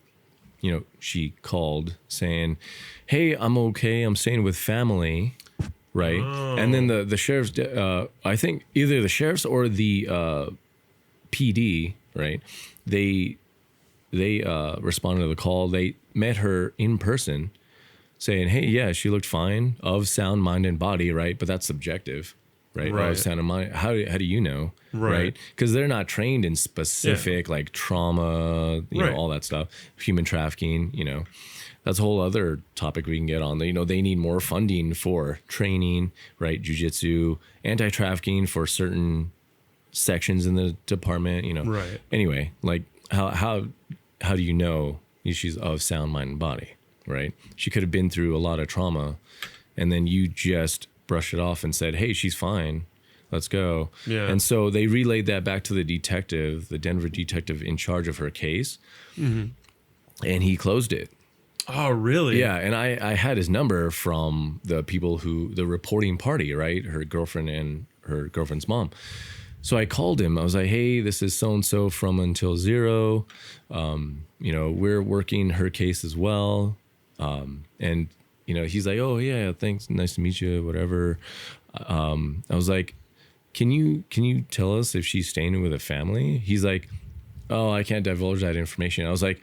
saying, hey, I'm okay, I'm staying with family, right? Oh. And then the sheriff's, I think either the sheriff's or the PD, right? They responded to the call. They met her in person saying, hey, yeah, she looked fine, of sound mind and body, right? But that's subjective, right? Of sound and mind. How do you know, right? Because they're not trained in specific like trauma, all that stuff, human trafficking, That's a whole other topic we can get on. They need more funding for training, right? Jiu-jitsu, anti-trafficking for certain sections in the department, Right. Anyway, like how do you know she's of sound mind and body, right? She could have been through a lot of trauma, and then you just brushed it off and said, hey, she's fine, let's go. Yeah. And so they relayed that back to the detective, the Denver detective in charge of her case, and he closed it. Oh, really? Yeah, and I had his number from the people the reporting party, right? Her girlfriend and her girlfriend's mom. So I called him. I was like, hey, this is so-and-so from Until Zero. We're working her case as well. And he's like, oh, yeah, thanks. Nice to meet you, whatever. I was like, can you tell us if she's staying with a family? He's like, oh, I can't divulge that information. I was like,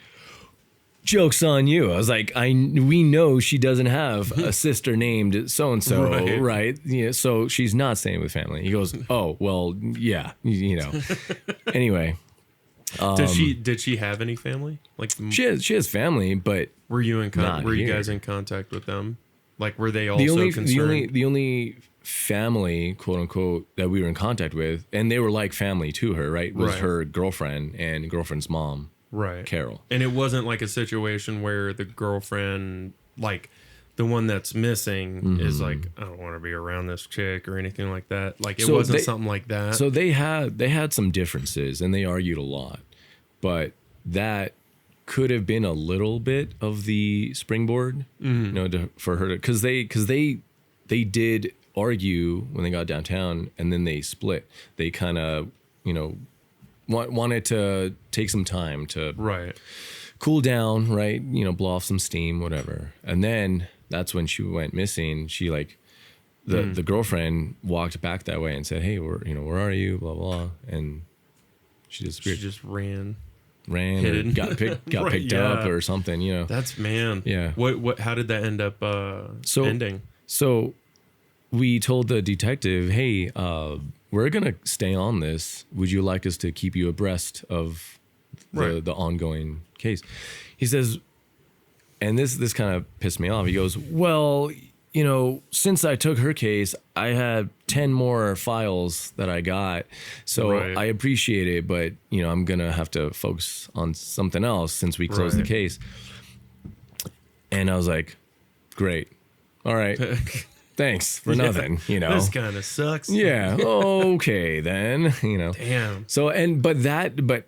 joke's on you. I was like, we know she doesn't have a sister named so-and-so, right? So she's not staying with family. He goes, oh, well, yeah, Anyway. Did she have any family? Like she has family, but were you guys in contact with them? Like, were they also concerned? The only family, quote unquote, that we were in contact with, and they were like family to her, right? Was her girlfriend and girlfriend's mom. Right. Carol. And it wasn't like a situation where the girlfriend, like the one that's missing, is like, I don't want to be around this chick or anything like that. Like, it wasn't something like that. So they had some differences, and they argued a lot, but that could have been a little bit of the springboard, for her to, because they did argue when they got downtown, and then they split. They kind of, wanted to take some time to cool down, right? Blow off some steam, whatever. And then that's when she went missing. She the girlfriend walked back that way and said, hey, where are you? Blah, blah. And she disappeared. She just ran or got picked up or something, That's, man. Yeah. How did that end up ending? So we told the detective, hey, we're going to stay on this. Would you like us to keep you abreast of the ongoing case? He says, and this kind of pissed me off. He goes, well, since I took her case, I had 10 more files that I got. So I appreciate it, but, I'm going to have to focus on something else since we closed the case. And I was like, great. All right. Thanks for nothing, This kind of sucks. Yeah. Okay, then, Damn. So, but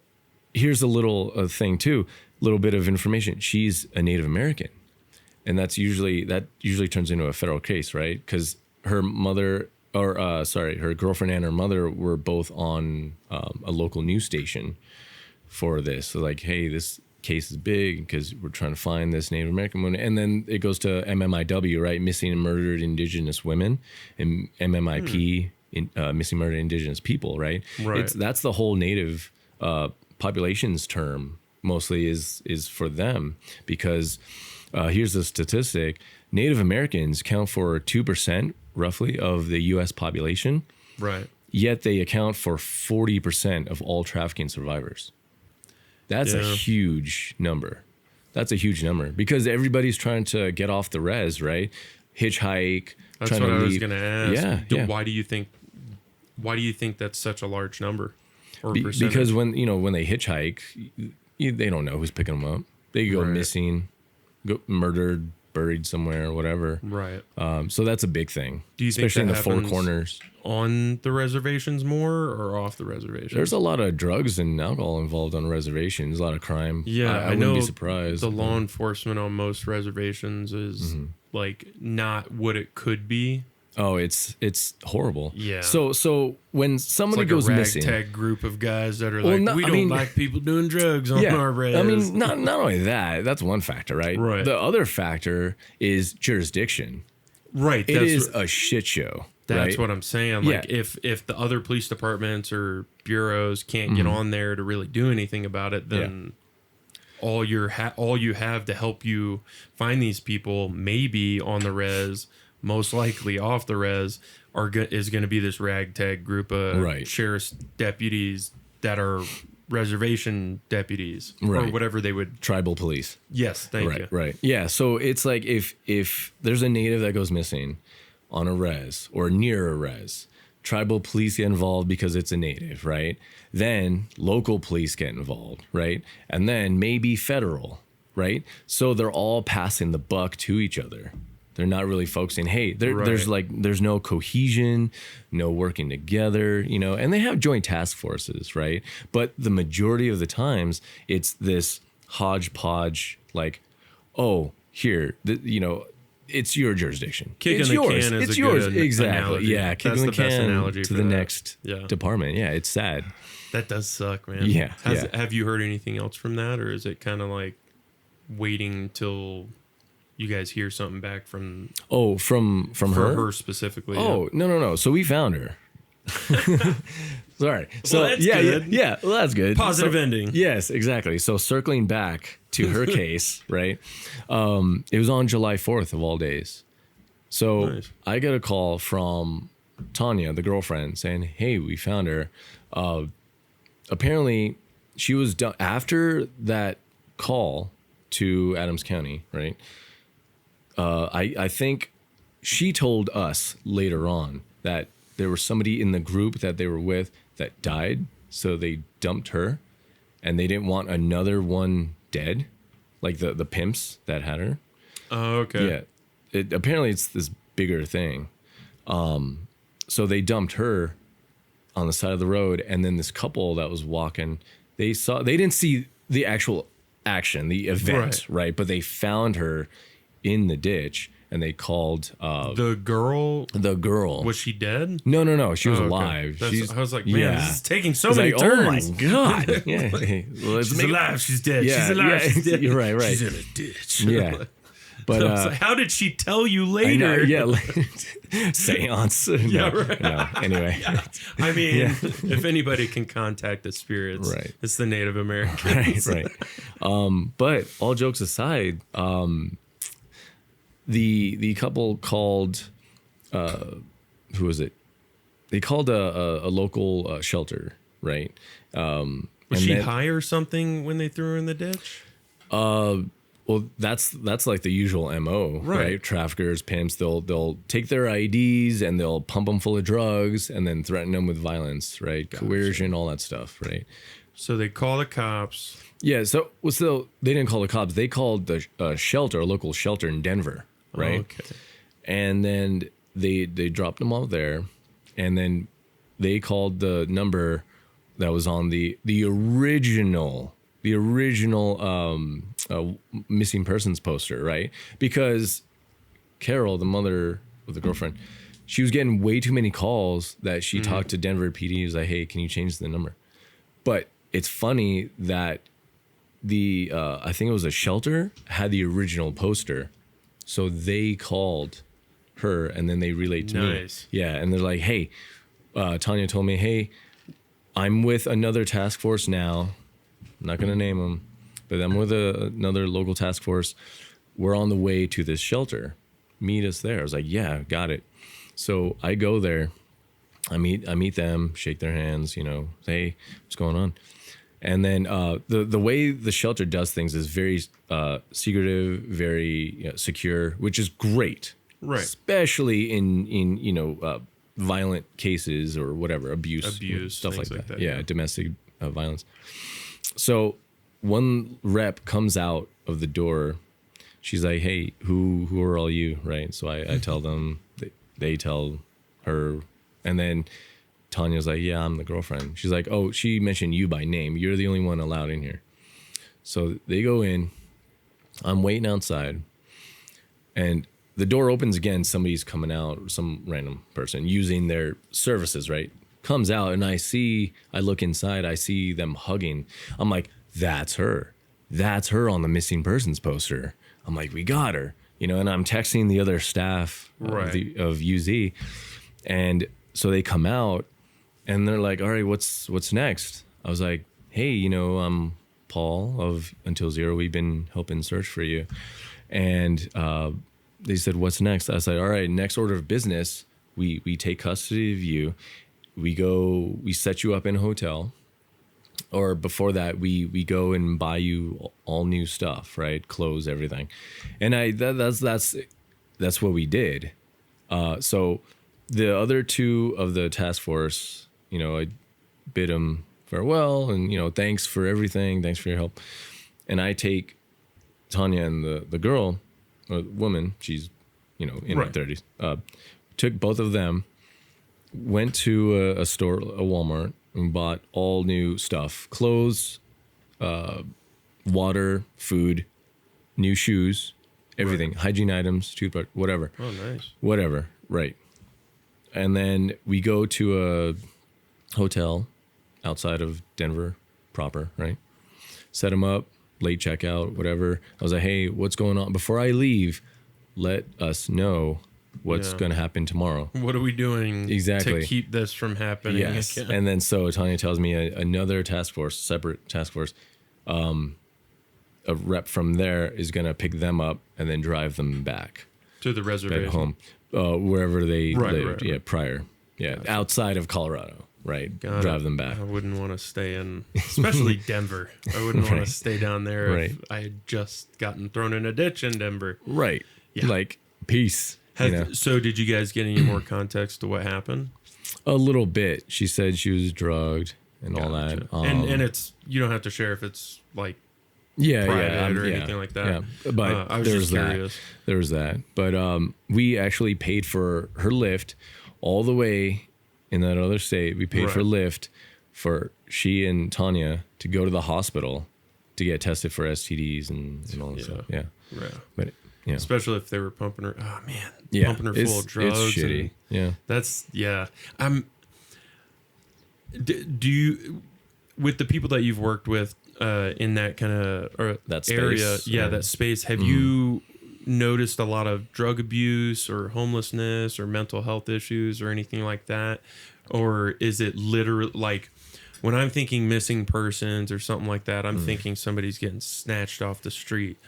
here's a little thing too, little bit of information. She's a Native American, and that usually turns into a federal case, right? Because her mother, her girlfriend and her mother were both on a local news station for this. So like, hey, this case is big because we're trying to find this Native American woman. And then it goes to MMIW, right? Missing and Murdered Indigenous Women, and MMIP, Missing Murdered Indigenous People, right? That's the whole Native populations term mostly is for them, because here's the statistic. Native Americans count for 2% roughly of the U.S. population. Right. yet they account for 40% of all trafficking survivors. That's a Yeah. huge number. That's a huge number because everybody's trying to get off the res, right? Hitchhike, That's trying what to I was leave. going to ask. Yeah. Why do you think that's such a large number or percentage? Because when they hitchhike, they don't know who's picking them up. They go Right. missing, go murdered, buried somewhere, or whatever. Right. So that's a big thing. Do you think especially in that the Four happens Corners? on the reservations more or off the reservation? There's a lot of drugs and alcohol involved on reservations. A lot of crime. Yeah, I I wouldn't know be surprised. the law enforcement on most reservations is like not what it could be. Oh, it's horrible. Yeah. So when It's somebody like goes a missing, ragtag group of guys that are Well, like, no, we I don't mean- like people doing drugs on yeah, our res. I mean, not only that. That's one factor, right? Right. The other factor is jurisdiction. right. It is a shit show. That's right? what I'm saying. Like if the other police departments or bureaus can't get on there to really do anything about it, then all you have to help you find these people, maybe on the res, most likely off the res, is going to be this ragtag group of Right. sheriff's deputies that are reservation deputies or Right. whatever they would. Tribal police. Yes, thank you. Right. Yeah. So it's like if there's a native that goes missing on a res or near a res, tribal police get involved because it's a native, right? Then local police get involved, right? And then maybe federal, right? So they're all passing the buck to each other. They're not really focusing. Hey, there's no cohesion, no working together, and they have joint task forces, right? But the majority of the times, it's this hodgepodge, like, oh, here, it's your jurisdiction. Kick it's in the yours. can is it's a yours. good Exactly. analogy. Yeah, That's kicking the the best can analogy to for the that. next Yeah. department. Yeah, it's sad. That does suck, man. Yeah, Have you heard anything else from that, or is it kind of like waiting till you guys hear something back from Oh, from for her? specifically? Oh, no. So we found her. Sorry. So that's yeah, good. yeah. Well, that's good. Positive So- ending. Yes, exactly. So circling back to her case, right? It was on July 4th of all days. So Nice. I get a call from Tanya, the girlfriend, saying, "Hey, we found her." Apparently, she was done after that call to Adams County, right? I think she told us later on that there was somebody in the group that they were with that died, so they dumped her, and they didn't want another one dead, like the pimps that had her. Oh, okay. Yeah, apparently it's this bigger thing. So they dumped her on the side of the road, and then this couple that was walking, they didn't see the actual action, the event, right? But they found her in the ditch, and they called The girl, the girl. was she dead? No, she was Oh, okay. alive. I was like, man, this is taking so It's many like, turns. Oh my god! Yeah, well, let's She's make- alive. She's dead. Yeah, she's alive. yeah, She's dead. you're right. She's in a ditch. Yeah, but I was like, how did she tell you I know, later? yeah, seance. Yeah, No, right. no. Anyway, I mean, if anybody can contact the spirits, Right. it's the Native Americans. right. But all jokes aside, the couple called. Who was it? They called a local shelter, right? Was and she then- high or something when they threw her in the ditch? Well, that's like the usual MO, right? Right. Traffickers, pimps, they'll take their IDs and they'll pump them full of drugs and then threaten them with violence, right? Coercion, all that stuff, right? So they call the cops. Yeah. So they didn't call the cops. They called the shelter, a local shelter in Denver, right? Okay. And then they dropped them off there, and then they called the number that was on the original missing persons poster, right? Because Carol, the mother of the girlfriend, she was getting way too many calls that she talked to Denver PD. Was like, hey, can you change the number? But it's funny that I think it was a shelter had the original poster, so they called her and then they relayed to me. Nice. Yeah, and they're like, hey, Tanya told me, hey, I'm with another task force now. I'm not gonna name them, but I'm with another local task force. We're on the way to this shelter. Meet us there. I was like, yeah, got it. So I go there, I meet them, shake their hands, say, hey, what's going on? And then the way the shelter does things is very secretive, very secure, which is great. Right. Especially in violent cases or whatever, abuse, stuff like that. Yeah, domestic violence. So one rep comes out of the door. She's like, hey, who are all you? Right. So I tell them, they tell her. And then Tanya's like, yeah, I'm the girlfriend. She's like, oh, she mentioned you by name. You're the only one allowed in here. So they go in. I'm waiting outside. And the door opens again. Somebody's coming out, some random person using their services, right? Comes out and I look inside. I see them hugging. I'm like, that's her. That's her on the missing persons poster. I'm like, we got her, and I'm texting the other staff of UZ. And so they come out and they're like, all right, what's next? I was like, hey, I'm Paul of Until Zero. We've been helping search for you. And they said, what's next? I said, all right, next order of business, we take custody of you. We set you up in a hotel. Or before that, we go and buy you all new stuff, right? Clothes, everything. And that's what we did. So the other two of the task force, I bid them farewell and, thanks for everything. Thanks for your help. And I take Tanya and the girl, or woman, she's, in her 30s, took both of them, went to a store, a Walmart, and bought all new stuff, clothes, water, food, new shoes, everything, hygiene items, toothbrush, whatever. Oh, nice. Whatever, right. And then we go to a hotel outside of Denver proper, right? Set them up, late checkout, whatever. I was like, hey, what's going on? Before I leave, let us know what's going to happen tomorrow. What are we doing exactly to keep this from happening? Yes. And then so Tanya tells me another task force, separate task force, a rep from there is going to pick them up and then drive them back to the reservation, back home, wherever they lived. Right. Yeah, prior. Yeah, gotcha. Outside of Colorado. Right. Drive them back. I wouldn't want to stay in, especially Denver. I wouldn't want to stay down there if I had just gotten thrown in a ditch in Denver. Right. Yeah. Like, peace. So did you guys get any more context to what happened? A little bit. She said she was drugged and all that. And it's, you don't have to share if it's like private or anything like that. Yeah. But I was just curious. There was that. But we actually paid for her Lyft all the way in that other state. We paid for Lyft for she and Tanya to go to the hospital to get tested for STDs and all that stuff. Yeah. Right. But especially if they were pumping her. Oh man. Yeah. Pumping her full of drugs. It's shitty. That's do you, with the people that you've worked with in that kind of that area, space, that space, have you noticed a lot of drug abuse or homelessness or mental health issues or anything like that? Or is it literally like, when I'm thinking missing persons or something like that, I'm thinking somebody's getting snatched off the street,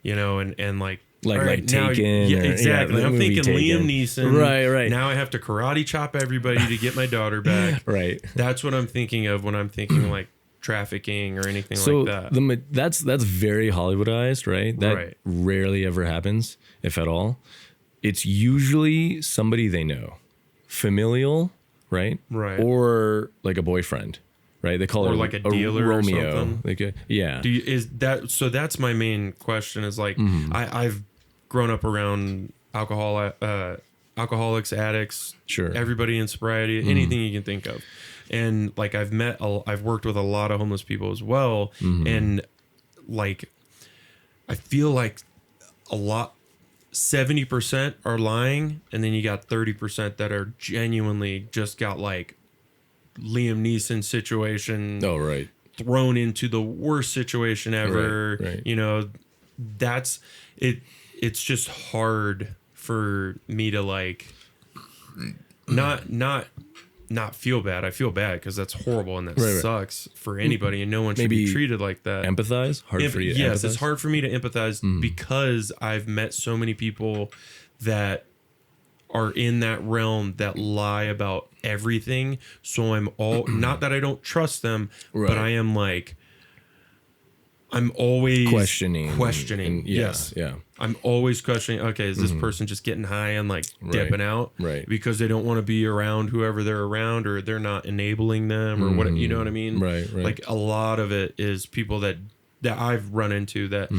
and like Taken. Yeah, exactly. I'm thinking Taken. Liam Neeson. Right. Now I have to karate chop everybody to get my daughter back. Right. That's what I'm thinking of when I'm thinking like trafficking or anything like that. That's very Hollywoodized, right? That rarely ever happens, if at all. It's usually somebody they know, familial, right? Right. Or like a boyfriend, right? They call it like a dealer Romeo. or something. Like yeah. So that's my main question is like, I've grown up around alcoholics, addicts, everybody in sobriety, anything you can think of. And like I've worked with a lot of homeless people as well. And like, I feel like 70% are lying. And then you got 30% that are genuinely just got like Liam Neeson situation. Oh, right. Thrown into the worst situation ever. Right. That's it. It's just hard for me to like not feel bad. I feel bad because that's horrible and that sucks for anybody, and no one should be treated like that. Empathize? Hard for you to empathize? It's hard for me to empathize because I've met so many people that are in that realm that lie about everything. So I'm all not that I don't trust them, but I am like I'm always questioning. And Yes. Yeah. I'm always questioning, okay, is this person just getting high and like dipping out? Right. Because they don't want to be around whoever they're around, or they're not enabling them, or what, you know what I mean? Right. Like a lot of it is people that I've run into that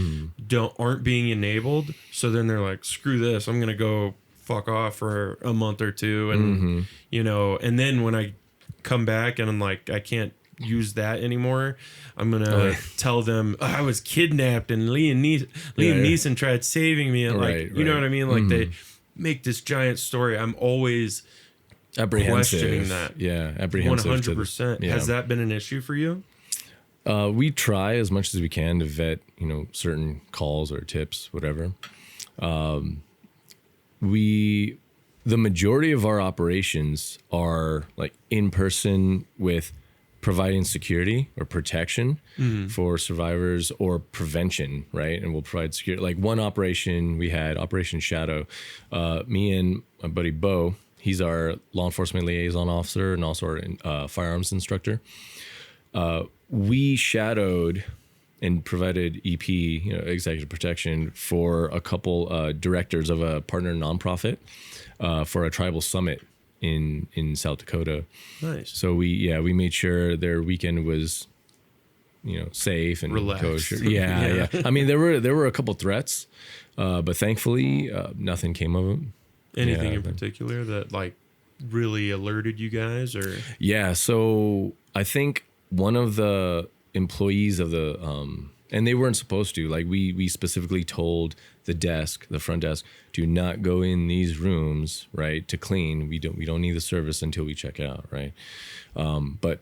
aren't being enabled. So then they're like, screw this, I'm gonna go fuck off for a month or two, and you know, and then when I come back and I'm like, I can't use that anymore, I'm gonna tell them, I was kidnapped and Liam Neeson tried saving me, and like you know what I mean, like they make this giant story. I'm always questioning that. Apprehensive 100%. Has that been an issue for you? We try as much as we can to vet, you know, certain calls or tips, whatever. The majority of our operations are like in person with providing security or protection for survivors, or prevention, right? And we'll provide security. Like one operation we had, Operation Shadow, me and my buddy Bo, he's our law enforcement liaison officer and also our firearms instructor. We shadowed and provided EP, you know, executive protection for a couple directors of a partner nonprofit for a tribal summit in South Dakota. Nice. So we made sure their weekend was, you know, safe and relaxed. kosher. Yeah. I mean, there were a couple threats, but thankfully nothing came of them. Anything in particular that like really alerted you guys, or? Yeah. So I think one of the employees of the and they weren't supposed to, like we specifically told the front desk, do not go in these rooms, right, to clean. We don't need the service until we check out, right? But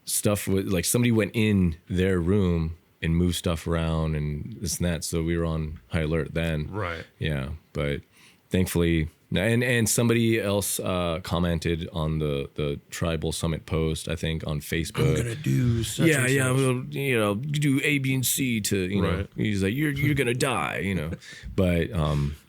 stuff was like somebody went in their room and moved stuff around and this and that, so we were on high alert then. Right. Yeah, but thankfully. And somebody else commented on the tribal summit post, I think, on Facebook. I'm gonna do such and such. We'll, you know, do A, B, and C to, you know. He's like, you're gonna die, you know. But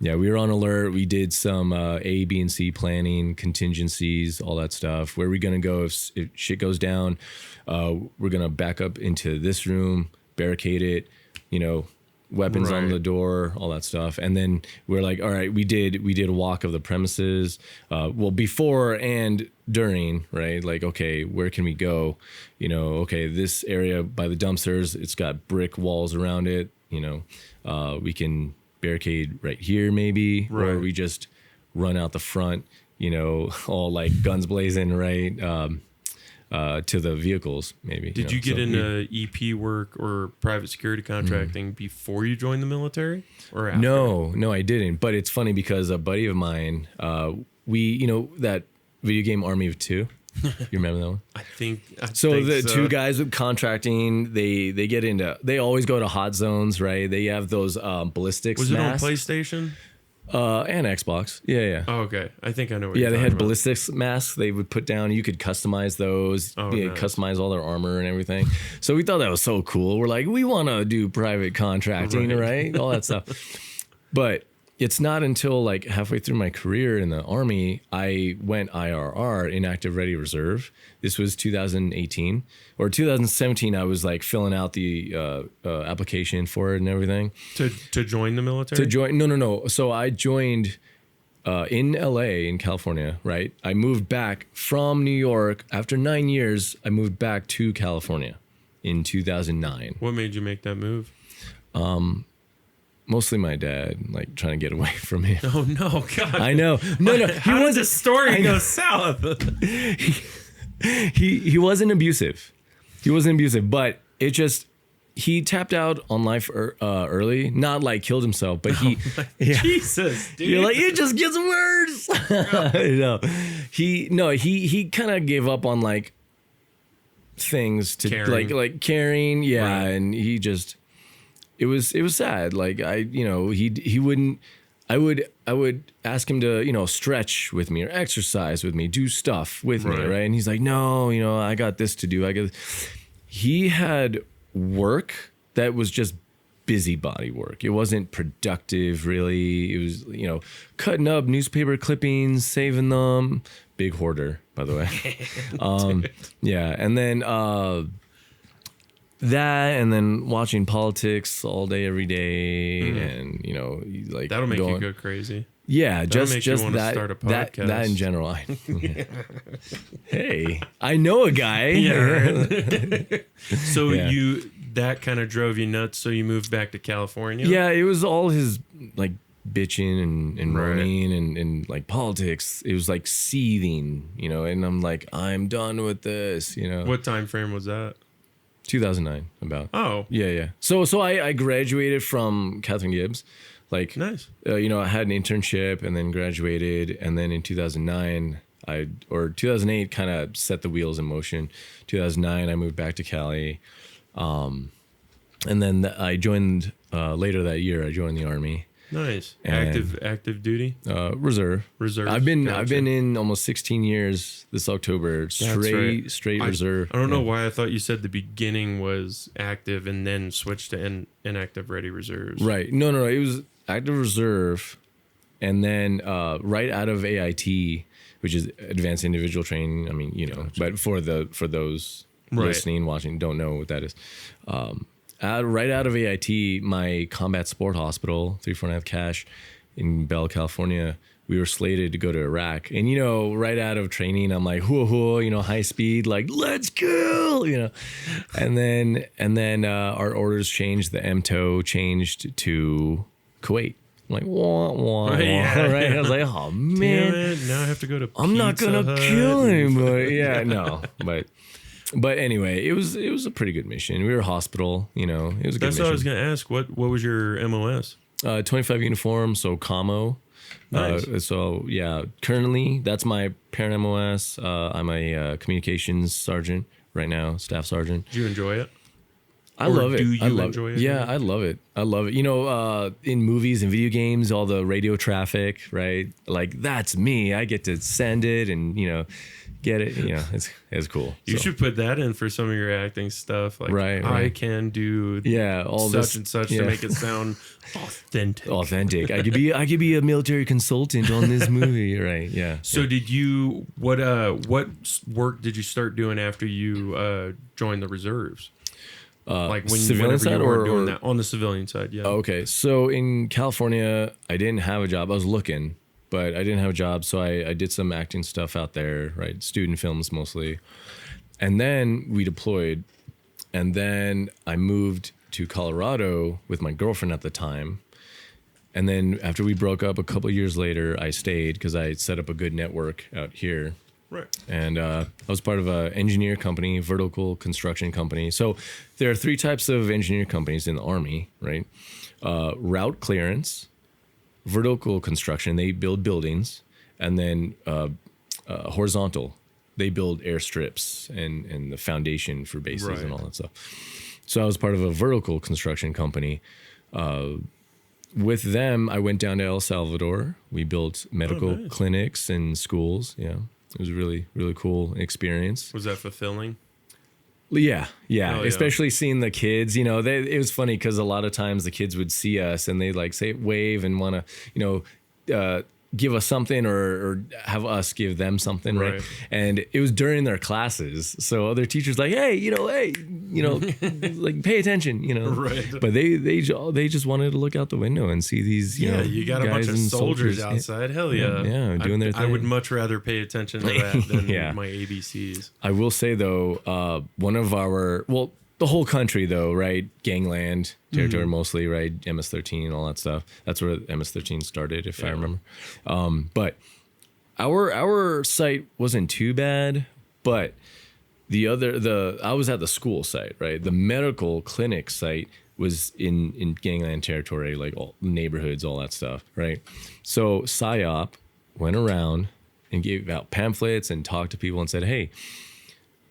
we were on alert. We did some A, B, and C planning, contingencies, all that stuff. Where are we gonna go if shit goes down? We're gonna back up into this room, barricade it, you know. Weapons on the door, all that stuff. And then we're like, all right, we did a walk of the premises, before and during, right? Like, okay, where can we go? You know, okay, this area by the dumpsters, it's got brick walls around it, you know, we can barricade right here maybe, or we just run out the front, you know, all like guns blazing, right? To the vehicles, maybe. Did you get into EP work or private security contracting before you joined the military, or after? No, I didn't. But it's funny because a buddy of mine, you know, that video game Army of Two. You remember that one? I think two guys with contracting, they get into. They always go to hot zones, right? They have those ballistics. Was it masks. on PlayStation? And Xbox. Yeah. Oh, okay. I think I know what you're talking they had about. ballistics masks they would put down. You could customize those, nice. Customize all their armor and everything. So we thought that was so cool. We're like, we want to do private contracting, right? All that stuff. But it's not until like halfway through my career in the Army, I went IRR, inactive ready reserve. This was 2018 or 2017. I was like filling out the application for it and everything. To join the military? No. So I joined in LA in California, right? I moved back from New York. After 9 years, I moved back to California in 2009. What made you make that move? Mostly my dad, like trying to get away from him. Oh no, God! I know. No. How does this story go south? He wasn't abusive. But it just he tapped out on life early. Not like killed himself, but Jesus, dude. You're like, it just gets worse. He kind of gave up on like things to caring. like caring, and he just. It was sad. Like he wouldn't. I would ask him to stretch with me or exercise with me, do stuff with me, right? And he's like, no, I got this to do. He had work that was just busybody work. It wasn't productive, really. It was, cutting up newspaper clippings, saving them. Big hoarder, by the way. Yeah, and then that, and then watching politics all day, every day, and like That'll make you go crazy. Yeah, That'll just make you wanna that, start a that podcast. that in general. Hey, I know a guy. So Yeah. that kind of drove you nuts. So you moved back to California. Yeah, it was all his like bitching and Right. moaning and like politics. It was like seething, and I'm like, I'm done with this, What time frame was that? 2009 about. Oh, Yeah. So I graduated from Catherine Gibbs. Like, nice. I had an internship and then graduated. And then in 2009, 2008 kind of set the wheels in motion. 2009, I moved back to Cali. And then I joined, later that year, I joined the Army. Nice. And- Active duty. Reserve. Reserve. I've been Gotcha. in almost 16 years this October. Straight right. reserve. I don't know Yeah. why I thought you said the beginning was active and then switched to inactive ready reserves. Right. No. It was active reserve, and then right out of AIT, which is Advanced Individual Training. I mean, but for those Right. listening, watching, don't know what that is. Right out of AIT, my combat sport hospital, 349th Cash in Bell, California, we were slated to go to Iraq. And, right out of training, I'm like, high speed, like, let's go, And then our orders changed. The MTO changed to Kuwait. I'm like, wah, wah, wah. Yeah. Right? I was like, oh, man. Damn it, now I have to go to I'm not Pizza gonna Hut kill and- him, but yeah, no, but anyway, it was a pretty good mission. We were a hospital, it was a good That's what I was mission. gonna ask. What was your MOS? 25 uniform, so camo. Nice. So yeah, currently that's my parent MOS. I'm a communications sergeant right now, staff sergeant. Did you enjoy it? I Or love it. do you I love enjoy it? Yeah, I love it. I love it. In movies and video games, all the radio traffic, right? Like that's me. I get to send it and get it. It's cool. You So, should put that in for some of your acting stuff. Like, Right, I right. can do all such this and such yeah. to make it sound authentic. authentic. I could be a military consultant on this movie, right? Yeah. So did you what work did you start doing after you joined the reserves? Like civilian whenever side you were or- doing or- that on the civilian side, yeah. Okay, so in California, I didn't have a job. I was looking, but I didn't have a job, so I did some acting stuff out there, right? Student films mostly. And then we deployed, and then I moved to Colorado with my girlfriend at the time. And then after we broke up a couple of years later, I stayed because I set up a good network out here. Right. And I was part of an engineer company, vertical construction company. So there are three types of engineer companies in the Army, right? Route clearance, vertical construction, they build buildings, and then horizontal, they build airstrips and the foundation for bases Right. and all that stuff. So I was part of a vertical construction company. With them, I went down to El Salvador. We built medical nice. clinics and schools. Yeah, it was a really, really cool experience. Was that fulfilling? Yeah, Hell yeah. especially seeing the kids. It was funny because a lot of times the kids would see us and they like say wave and want to, give us something or have us give them something, right? Right. And it was during their classes, so other teachers like, hey, like pay attention, Right. But they just wanted to look out the window and see these, Yeah, you got a bunch guys of and soldiers outside. Hell yeah. Yeah, doing their I would thing. much rather pay attention to that than Yeah. my ABCs. I will say though, one of the whole country though, right? Gangland territory mostly, right? MS-13, all that stuff. That's where MS-13 started, if I remember. But our site wasn't too bad, but I was at the school site, right? The medical clinic site was in gangland territory, like all neighborhoods, all that stuff, right? So PSYOP went around and gave out pamphlets and talked to people and said, hey,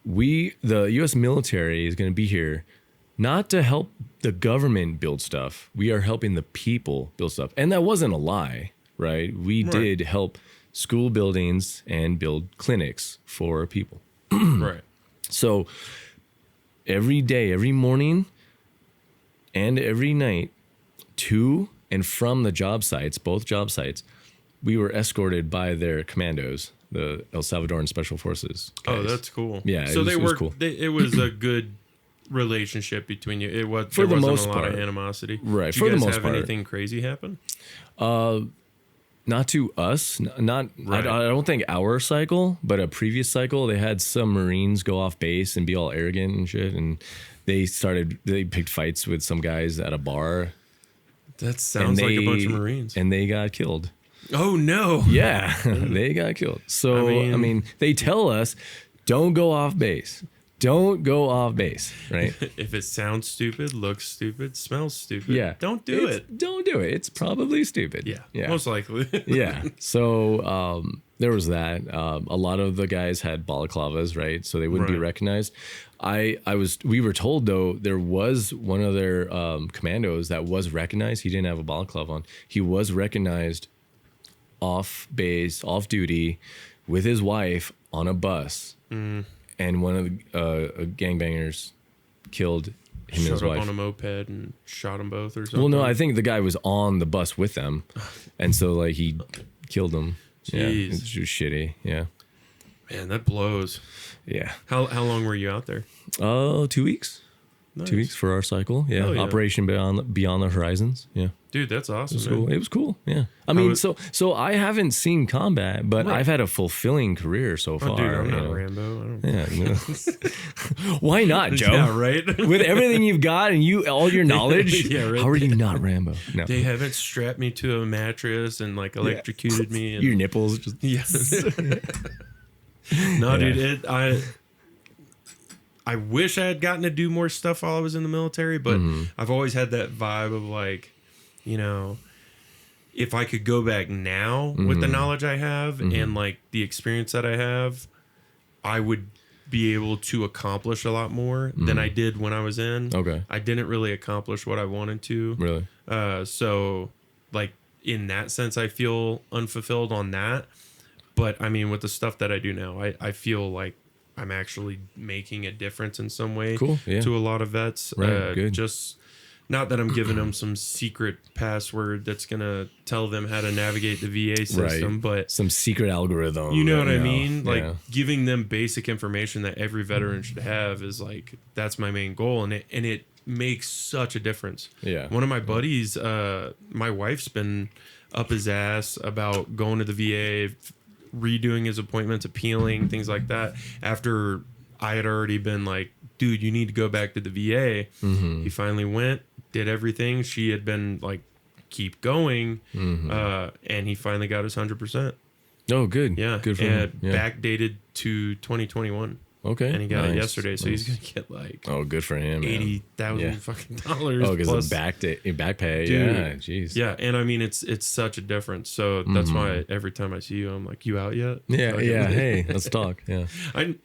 the U.S. military is going to be here not to help the government build stuff. We are helping the people build stuff. And that wasn't a lie, right? We did help school buildings and build clinics for people. Right. So every day, every morning, and every night to and from the job sites, both job sites, we were escorted by their commandos, the El Salvadoran Special Forces guys. Oh, that's cool. Yeah, so it was cool. It was a good relationship between you. There wasn't a lot of animosity. Right. Did For you the guys most have part. anything crazy happen? Not to us, not. Right. I don't think our cycle, but a previous cycle, they had some Marines go off base and be all arrogant and shit, and they picked fights with some guys at a bar. That sounds like a bunch of Marines. And they got killed. Oh no! Yeah, they got killed. So I mean, they tell us, don't go off base. Don't go off base, right? If it sounds stupid, looks stupid, smells stupid, Yeah. don't do it. Don't do it. It's probably stupid. Yeah. Most likely. Yeah. So there was that. A lot of the guys had balaclavas, right? So they wouldn't be Right. recognized. We were told though there was one of their commandos that was recognized. He didn't have a balaclava on. He was recognized off base, off duty, with his wife on a bus. And one of the gangbangers killed him and his Showed up wife. on a moped and shot them both or something. Well, no, I think the guy was on the bus with them, and so like he killed them. Yeah, Jeez. it's just shitty. Yeah, Man, that blows. yeah. How long were you out there? 2 weeks. Nice. 2 weeks for our cycle. Yeah, Hell yeah. Operation Beyond the Horizons. Yeah, Dude, that's awesome. it was man. cool. It was cool. Yeah, I mean, was- so I haven't seen combat, but Right. I've had a fulfilling career so far. Oh, dude, I'm you not know. Rambo. I don't. Yeah, no. Why not, Joe? Yeah, right. With everything you've got and all your knowledge, Yeah, right. how are you not Rambo? No, They haven't strapped me to a mattress and like electrocuted me. And, your nipples just. yes. No, Yeah. dude. I wish I had gotten to do more stuff while I was in the military, but I've always had that vibe of like, you know, if I could go back now with the knowledge I have and like the experience that I have, I would be able to accomplish a lot more than I did when I was in. Okay. I didn't really accomplish what I wanted to. Really? So like in that sense, I feel unfulfilled on that. But I mean, with the stuff that I do now, I feel like I'm actually making a difference in some way Cool, yeah. to a lot of vets. Right, good. Just not that I'm giving them some secret password that's going to tell them how to navigate the VA system, but Some secret algorithm. you know what I know, mean? Like yeah. giving them basic information that every veteran should have is like, that's my main goal. And it makes such a difference. Yeah. One of my buddies, my wife's been up his ass about going to the VA, redoing his appointments, appealing, things like that. After I had already been like, dude, you need to go back to the VA. He finally went, did everything. She had been like, keep going. And he finally got his 100%. Oh, good. Yeah. Good for and him. Yeah. backdated to 2021. Okay. And he got it Nice, yesterday. So he's nice. going to get like Oh, good for him. man. $80,000 Yeah. fucking dollars. Oh, because plus- of back pay. Dude. Yeah. Jeez. Yeah, and I mean it's such a difference. So that's why every time I see you, I'm like, you out yet? Yeah. Like, Yeah. Hey, let's talk. Yeah.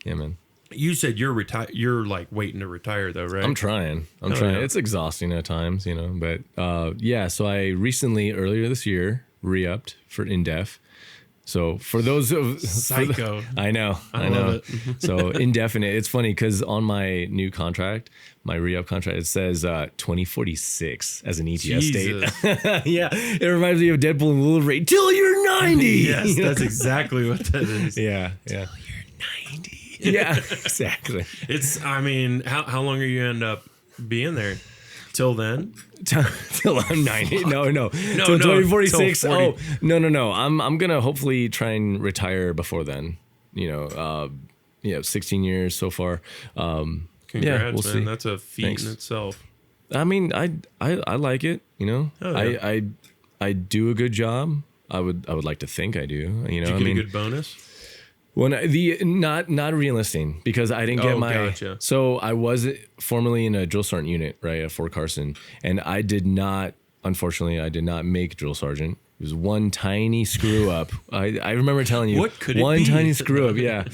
Yeah, man. You said you're You're like waiting to retire though, right? I'm trying. I'm Oh, trying. yeah. It's exhausting at times, you know. But yeah, so I recently, earlier this year, re-upped for INDEF. So for those of Psycho. I know. I know. love it. So indefinite. It's funny because on my new contract, my re-up contract, it says 2046 as an ETS Jesus. date. Yeah, it reminds me of Deadpool and Wolverine. Till you're 90. Yes, that's exactly what that is. Yeah. Yeah. You're 90. Yeah. Exactly. It's. I mean, how long are you end up being there? Till then? Till I'm 90. No. Till no, 2046. till Oh, 40. no. I'm gonna hopefully try and retire before then. 16 years so far. Congrats, yeah, we'll man. see. That's a feat Thanks. in itself. I mean, I like it. You know, Oh, yeah. I do a good job. I would like to think I do. You know, Did you I get mean, a good bonus? when not re-enlisting because I didn't get Oh, my. gotcha. So I was formerly in a drill sergeant unit, right, at Fort Carson, and I did not. Unfortunately, I did not make drill sergeant. It was one tiny screw up. I remember telling you What could it one be? tiny screw up, yeah.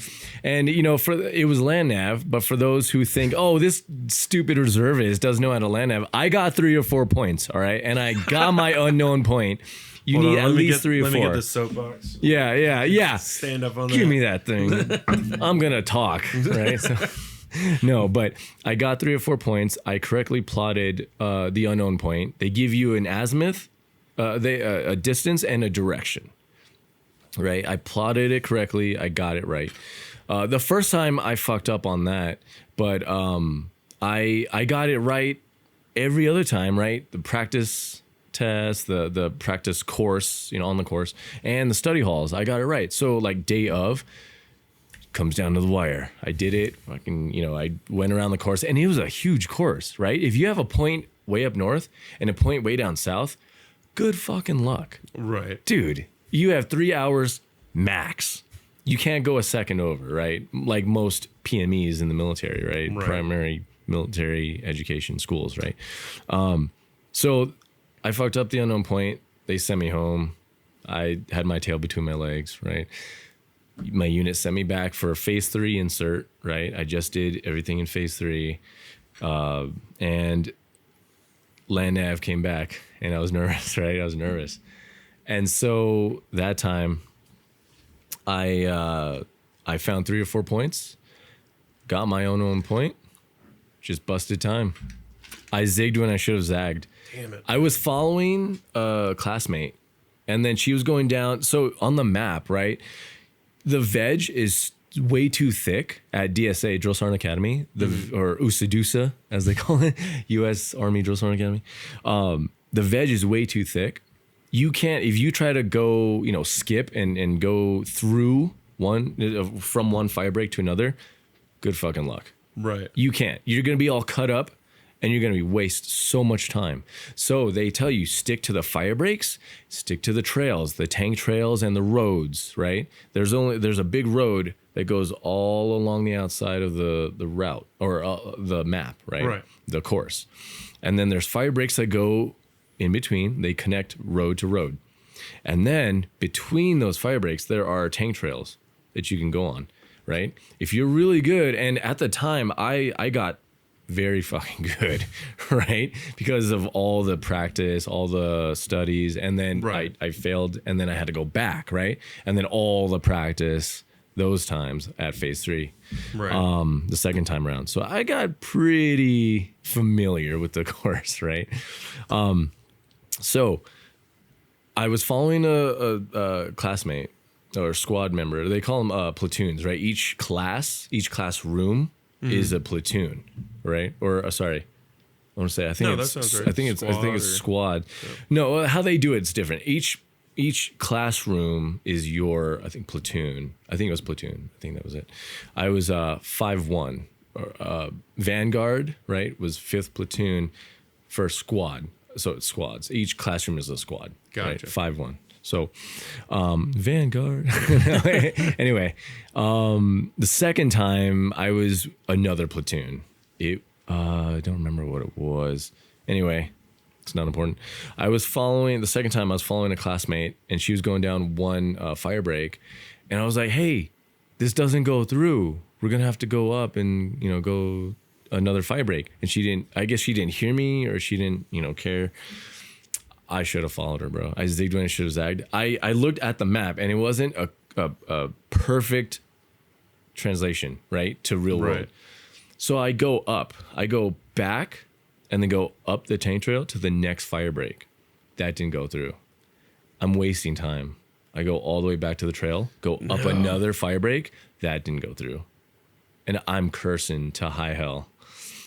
And it was land nav, but for those who think, oh, this stupid reservist doesn't know how to land nav, I got 3 or 4 points, all right, and I got my unknown point. You Hold need on, at let me least get- 3 or 4. Let me get the soapbox. Yeah. Stand up on Give that. me that thing. I'm gonna talk, right? So, No, but I got 3 or 4 points. I correctly plotted the unknown point. They give you an azimuth, a distance and a direction. Right? I plotted it correctly. I got it right. The first time I fucked up on that, but I got it right every other time, right? The practice test, the practice course, on the course, and the study halls, I got it right. So like day of, comes down to the wire. I did it. I went around the course, and it was a huge course, right? If you have a point way up north and a point way down south, good fucking luck. Right. Dude, you have 3 hours max. You can't go a second over, right? Like most PMEs in the military, right? Primary military education schools, right? So I fucked up the unknown point. They sent me home. I had my tail between my legs, right? My unit sent me back for phase 3 insert, right? I just did everything in phase 3. And land nav came back, and I was nervous, right? I was nervous. And so that time I found 3 or 4 points, got my own point, just busted time. I zigged when I should have zagged. Damn it. I was following a classmate, and then she was going down. So on the map, right, the veg is way too thick at DSA, Drill Sergeant Academy, or USADUSA, as they call it, U.S. Army Drill Sergeant Academy. The veg is way too thick. You can't, if you try to go, skip and go through from one fire break to another, good fucking luck. Right. You can't. You're going to be all cut up, and you're going to waste so much time. So they tell you, stick to the fire breaks, stick to the trails, the tank trails and the roads, right? There's a big road that goes all along the outside of the route, or the map, right? Right. The course. And then there's fire breaks that go in between. They connect road to road. And then between those fire breaks, there are tank trails that you can go on, right? If you're really good, and at the time I got very fucking good, right? Because of all the practice, all the studies, and then I failed, and then I had to go back, right? And then all the practice those times at phase 3, right. the second time around. So I got pretty familiar with the course, right? So I was following a classmate or squad member. They call them platoons, right? Each classroom is a platoon, right? Or sorry, I want to say I think that sounds right. I think it's squad. Yeah. No, how they do it's different. Each classroom is your, I think, platoon. I think it was platoon. I think that was it. I was 5-1. Vanguard, right, was 5th platoon for squad. So it's squads. Each classroom is a squad. Gotcha. Right? 5-1. So Vanguard. Anyway, the second time I was another platoon. I don't remember what it was. Anyway, it's not important. The second time I was following a classmate, and she was going down one fire break, and I was like, hey, this doesn't go through. We're going to have to go up and, go another fire break. And I guess she didn't hear me, or she didn't, care. I should have followed her, bro. I zigged when I should have zagged. I looked at the map, and it wasn't a perfect translation, right, to real world. So I go up. I go back and then go up the tank trail to the next fire break. That didn't go through. I'm wasting time. I go all the way back to the trail, go up another fire break. That didn't go through. And I'm cursing to high hell,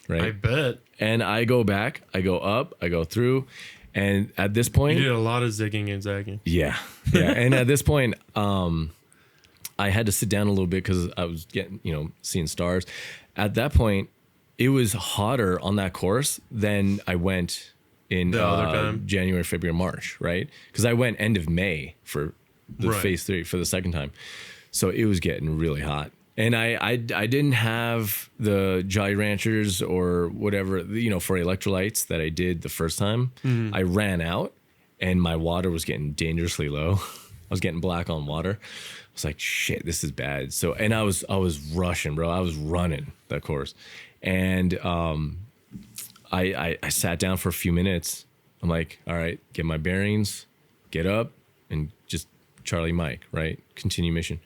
right? I bet. And I go back. I go up. I go through. And at this point, You did a lot of zigging and zagging. yeah. And at this point, I had to sit down a little bit because I was getting, seeing stars. At that point, it was hotter on that course than I went in The other time? January, February, March, right? Because I went end of May for the phase 3 for the second time. So it was getting really hot. And I didn't have the Jolly Ranchers or whatever, for electrolytes that I did the first time. Mm-hmm. I ran out, and my water was getting dangerously low. I was getting black on water. I was like, shit, this is bad. So, and I was rushing, bro. I was running that course. And I sat down for a few minutes. I'm like, all right, get my bearings, get up, and just Charlie Mike, right? Continue mission.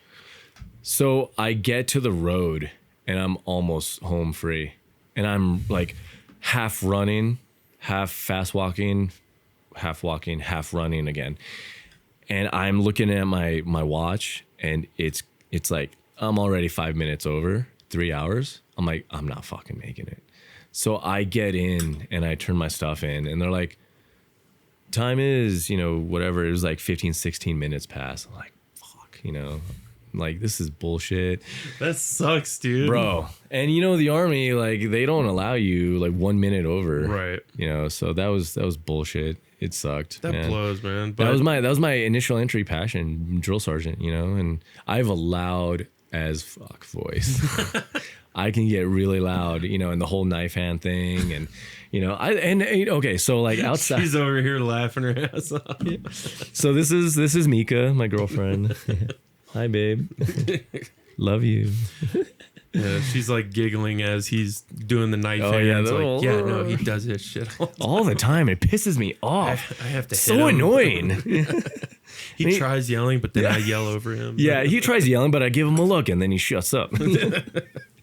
So I get to the road, and I'm almost home free. And I'm like half running, half fast walking, half running again. And I'm looking at my watch, and it's like I'm already 5 minutes over, 3 hours. I'm like, I'm not fucking making it. So I get in and I turn my stuff in, and they're like, time is, whatever. It was like 15, 16 minutes past. I'm like, fuck, like, this is bullshit. That sucks, dude. Bro. And the Army, like, they don't allow you like 1 minute over. Right. So that was bullshit. It sucked. That man. blows, man. But That was my initial entry passion, drill sergeant, and I have a loud as fuck voice. I can get really loud, and the whole knife hand thing, and okay, so like outside, she's over here laughing her ass off. So this is Mika, my girlfriend. Hi, babe. Love you. Yeah, she's like giggling as he's doing the knife hands. No, he does this shit all the time. It pisses me off. I have to. So hit him. annoying. He tries yelling, but then I yell over him. Yeah, he tries yelling, but I give him a look, and then he shuts up.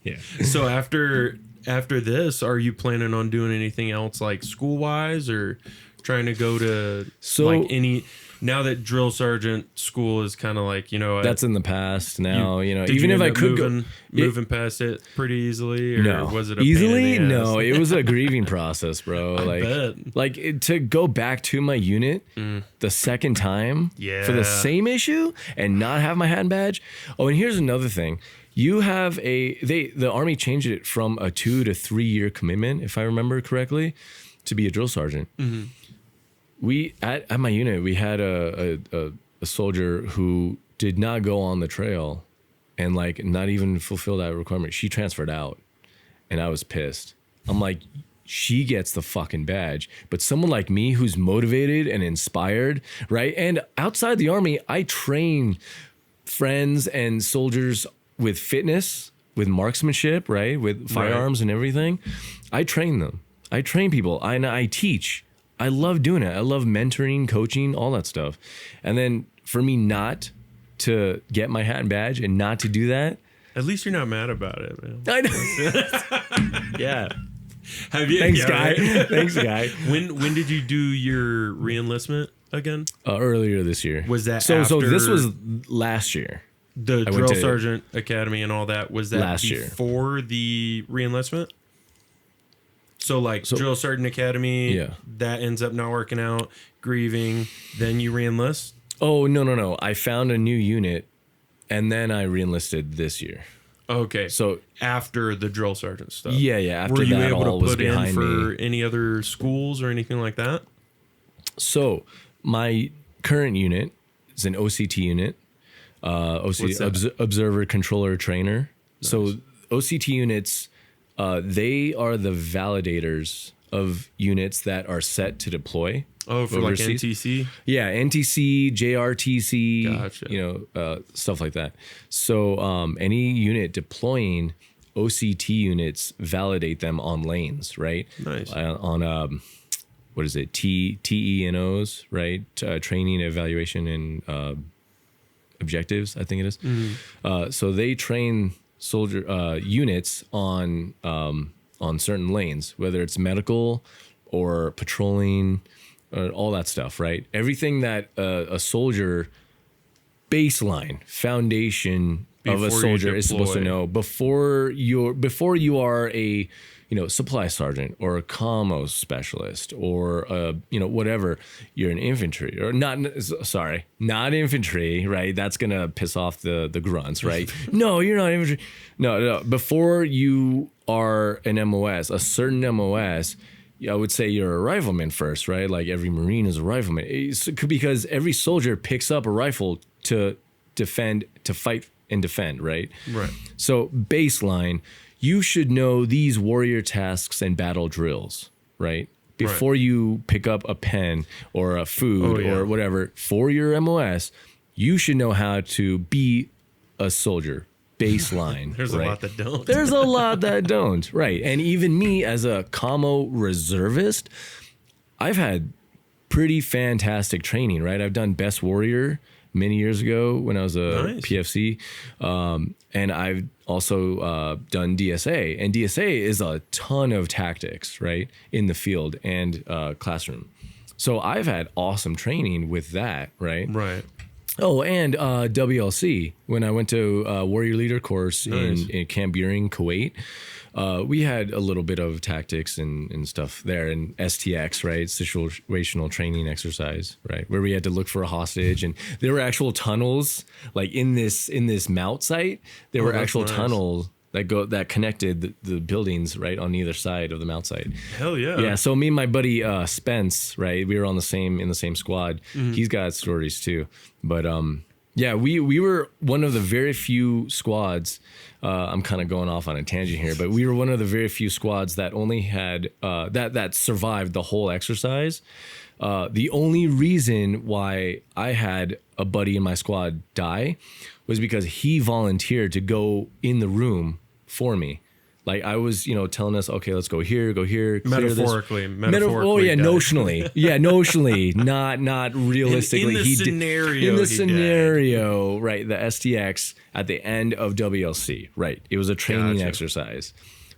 Yeah. So after this, are you planning on doing anything else, like school wise, or trying to go to like any? Now that drill sergeant school is kind of like, that's in the past now. Did even you if end I up could moving past it pretty easily, or no, was it a easily? pain in the ass? No, it was a grieving process, bro. To go back to my unit the second time for the same issue and not have my hat and badge. Oh, and here's another thing. You have the Army changed it from a 2 to 3 year commitment, if I remember correctly, to be a drill sergeant. Mm-hmm. We at my unit, we had a soldier who did not go on the trail and like not even fulfill that requirement. She transferred out, and I was pissed. I'm like, she gets the fucking badge, but someone like me who's motivated and inspired, right? And outside the Army, I train friends and soldiers with fitness, with marksmanship, right? With firearms and everything. I train them. I train people. I teach. I love doing it. I love mentoring, coaching, all that stuff. And then for me not to get my hat and badge and not to do that. At least you're not mad about it, man. I know. Yeah. Thanks, guy. Right? Thanks, guy. When did you do your reenlistment again? Earlier this year. Was that so? After So this was last year. The drill sergeant academy and all that, was that last year before the reenlistment? So drill sergeant academy, that ends up not working out, grieving, then you reenlist? Oh, no. I found a new unit, and then I reenlisted this year. Okay. So after the drill sergeant stuff. Yeah. After were you that, able all to was put in behind for me. any other schools or anything like that? So my current unit is an OCT unit. Observer, controller, trainer. Nice. So OCT units, they are the validators of units that are set to deploy. Oh, for overseas. like NTC? Yeah, NTC, JRTC, gotcha. Stuff like that. So any unit deploying, OCT units validate them on lanes, right? Nice. On what is it? TENOs, right? Training, evaluation, and objectives, I think it is. Mm-hmm. So they train soldier units on certain lanes, whether it's medical or patrolling, all that stuff, right? Everything that a soldier baseline foundation of a soldier is supposed to know before you are a supply sergeant or a commo specialist or whatever. You're an infantry or not infantry, right? That's gonna piss off the grunts, right? No, you're not infantry. No. Before you are an MOS, a certain MOS, I would say you're a rifleman first, right? Like every Marine is a rifleman. It's because every soldier picks up a rifle to defend, to fight and defend, right? Right. So baseline, you should know these warrior tasks and battle drills, right? Before you pick up a pen or a food or whatever for your MOS, you should know how to be a soldier. Baseline. There's a lot that don't. There's a lot that don't, right? And even me as a commo reservist, I've had pretty fantastic training, right? I've done best warrior many years ago when I was a Nice. PFC. And I've also done DSA. And DSA is a ton of tactics, right, in the field and classroom. So I've had awesome training with that, right? Right. Oh, and WLC. When I went to Warrior Leader course Nice. in Camp Buehring, Kuwait, we had a little bit of tactics and stuff there, and STX, right, situational training exercise, right, where we had to look for a hostage, and there were actual tunnels, like in this mount site. There were that's actual nice. tunnels that connected the buildings, right, on either side of the mount site. Hell yeah. Yeah, so me and my buddy Spence, right, we were in the same squad. He's got stories too, but yeah, we were one of the very few squads. I'm kind of going off on a tangent here, but we were one of the very few squads that only had that survived the whole exercise. The only reason why I had a buddy in my squad die was because he volunteered to go in the room for me. Like I was, telling us, okay, let's go here, clear this. Metaphorically. Oh yeah, guys. notionally. Yeah, notionally, not realistically. In the scenario, in the he scenario, right? The STX at the end of WLC, right? It was a training Gotcha. exercise.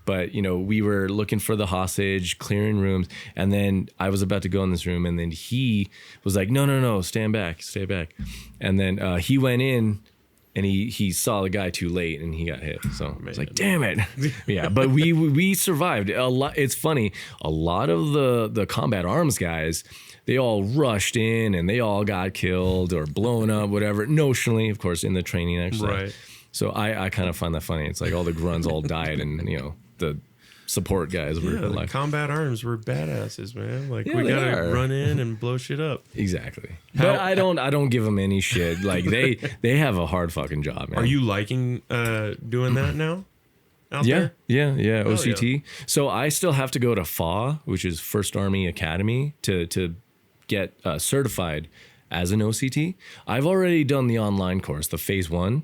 But we were looking for the hostage, clearing rooms, and then I was about to go in this room, and then he was like, "No, stand back, stay back." And then he went in, and he saw the guy too late, and he got hit. So I was like, "Damn it!" Yeah, but we survived. A lot. It's funny. A lot of the combat arms guys, they all rushed in, and they all got killed or blown up, whatever. Notionally, of course, in the training exercise. Right. So I kind of find that funny. It's like all the grunts all died, and the support guys were Yeah, the like, combat arms were badasses, man. Like Yeah, we they gotta are. run in and blow shit up. exactly. But I don't give them any shit. Like they have a hard fucking job, man. Are you liking doing that now? Out Yeah, there? yeah. OCT. So I still have to go to FA, which is First Army Academy, to get certified as an OCT. I've already done the online course, the phase 1.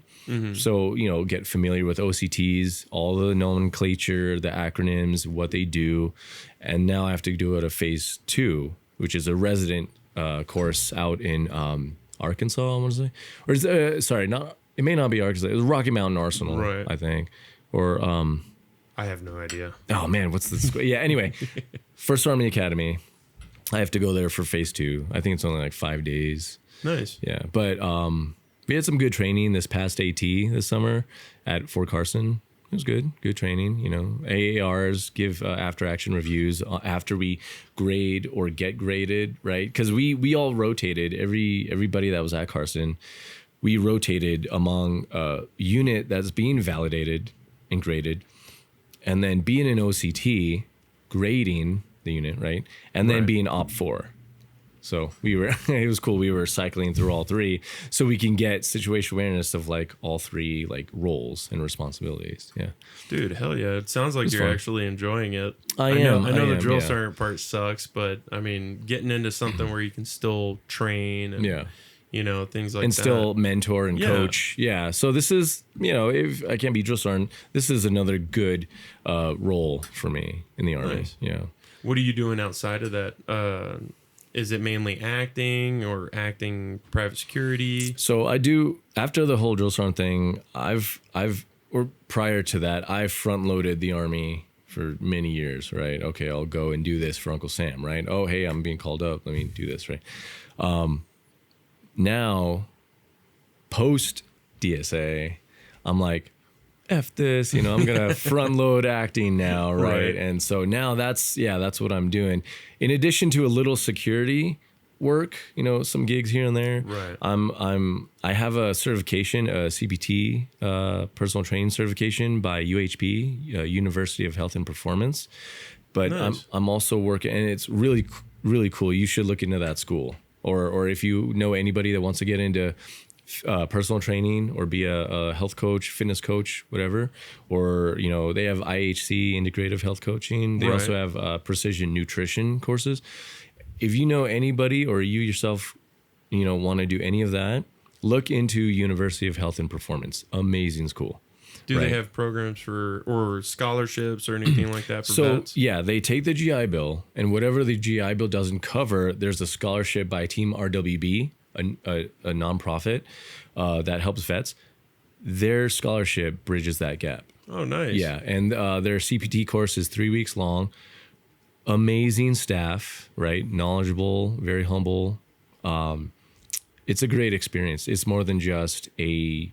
So, get familiar with OCTs, all the nomenclature, the acronyms, what they do. And now I have to do it a phase 2, which is a resident course out in Arkansas, I want to say. Or is it may not be Arkansas. It was Rocky Mountain Arsenal, Right. I think. Or I have no idea. oh man, what's the yeah, anyway. First Army Academy. I have to go there for phase 2. I think it's only like 5 days. Nice. Yeah, but we had some good training this past AT this summer at Fort Carson. It was good training. AARs give after action reviews after we grade or get graded, right? Because we all rotated. Everybody that was at Carson, we rotated among a unit that's being validated and graded, and then being an OCT, grading the unit, right, and then Right. being OP4. So we were, it was cool. We were cycling through all 3 so we can get situation awareness of like all 3 like roles and responsibilities. Yeah. Dude, hell yeah. It sounds like you're fun. actually enjoying it. I know am, the drill yeah. sergeant part sucks, but I mean, getting into something where you can still train and, Yeah. Things like And that. still mentor and Yeah. coach. Yeah. So this is, if I can't be drill sergeant, this is another good role for me in the Army. Nice. Yeah. What are you doing outside of that? Is it mainly acting or acting private security? So I do, after the whole drill sergeant thing, or prior to that, I front loaded the Army for many years, right? Okay, I'll go and do this for Uncle Sam, right? Oh, hey, I'm being called up. Let me do this, right? Now, post DSA, I'm like, F this, I'm gonna front load acting now, right? Right. And so now that's what I'm doing. In addition to a little security work, some gigs here and there. Right. I have a certification, a CPT, personal training certification by UHP, University of Health and Performance. But Nice. I'm also working, and it's really really cool. You should look into that school, or if you know anybody that wants to get into personal training or be a health coach, fitness coach, whatever, or they have IHC, integrative health coaching. They Right. also have precision nutrition courses. If you know anybody or you yourself want to do any of that, look into University of Health and Performance. Amazing school. Do Right. they have programs or scholarships or anything like that for So vets? yeah, they take the GI Bill, and whatever the GI Bill doesn't cover, there's a scholarship by Team RWB, a nonprofit that helps vets. Their scholarship bridges that gap. Oh, nice. Yeah, and their CPT course is 3 weeks long. Amazing staff, right? Knowledgeable, very humble. It's a great experience. It's more than just a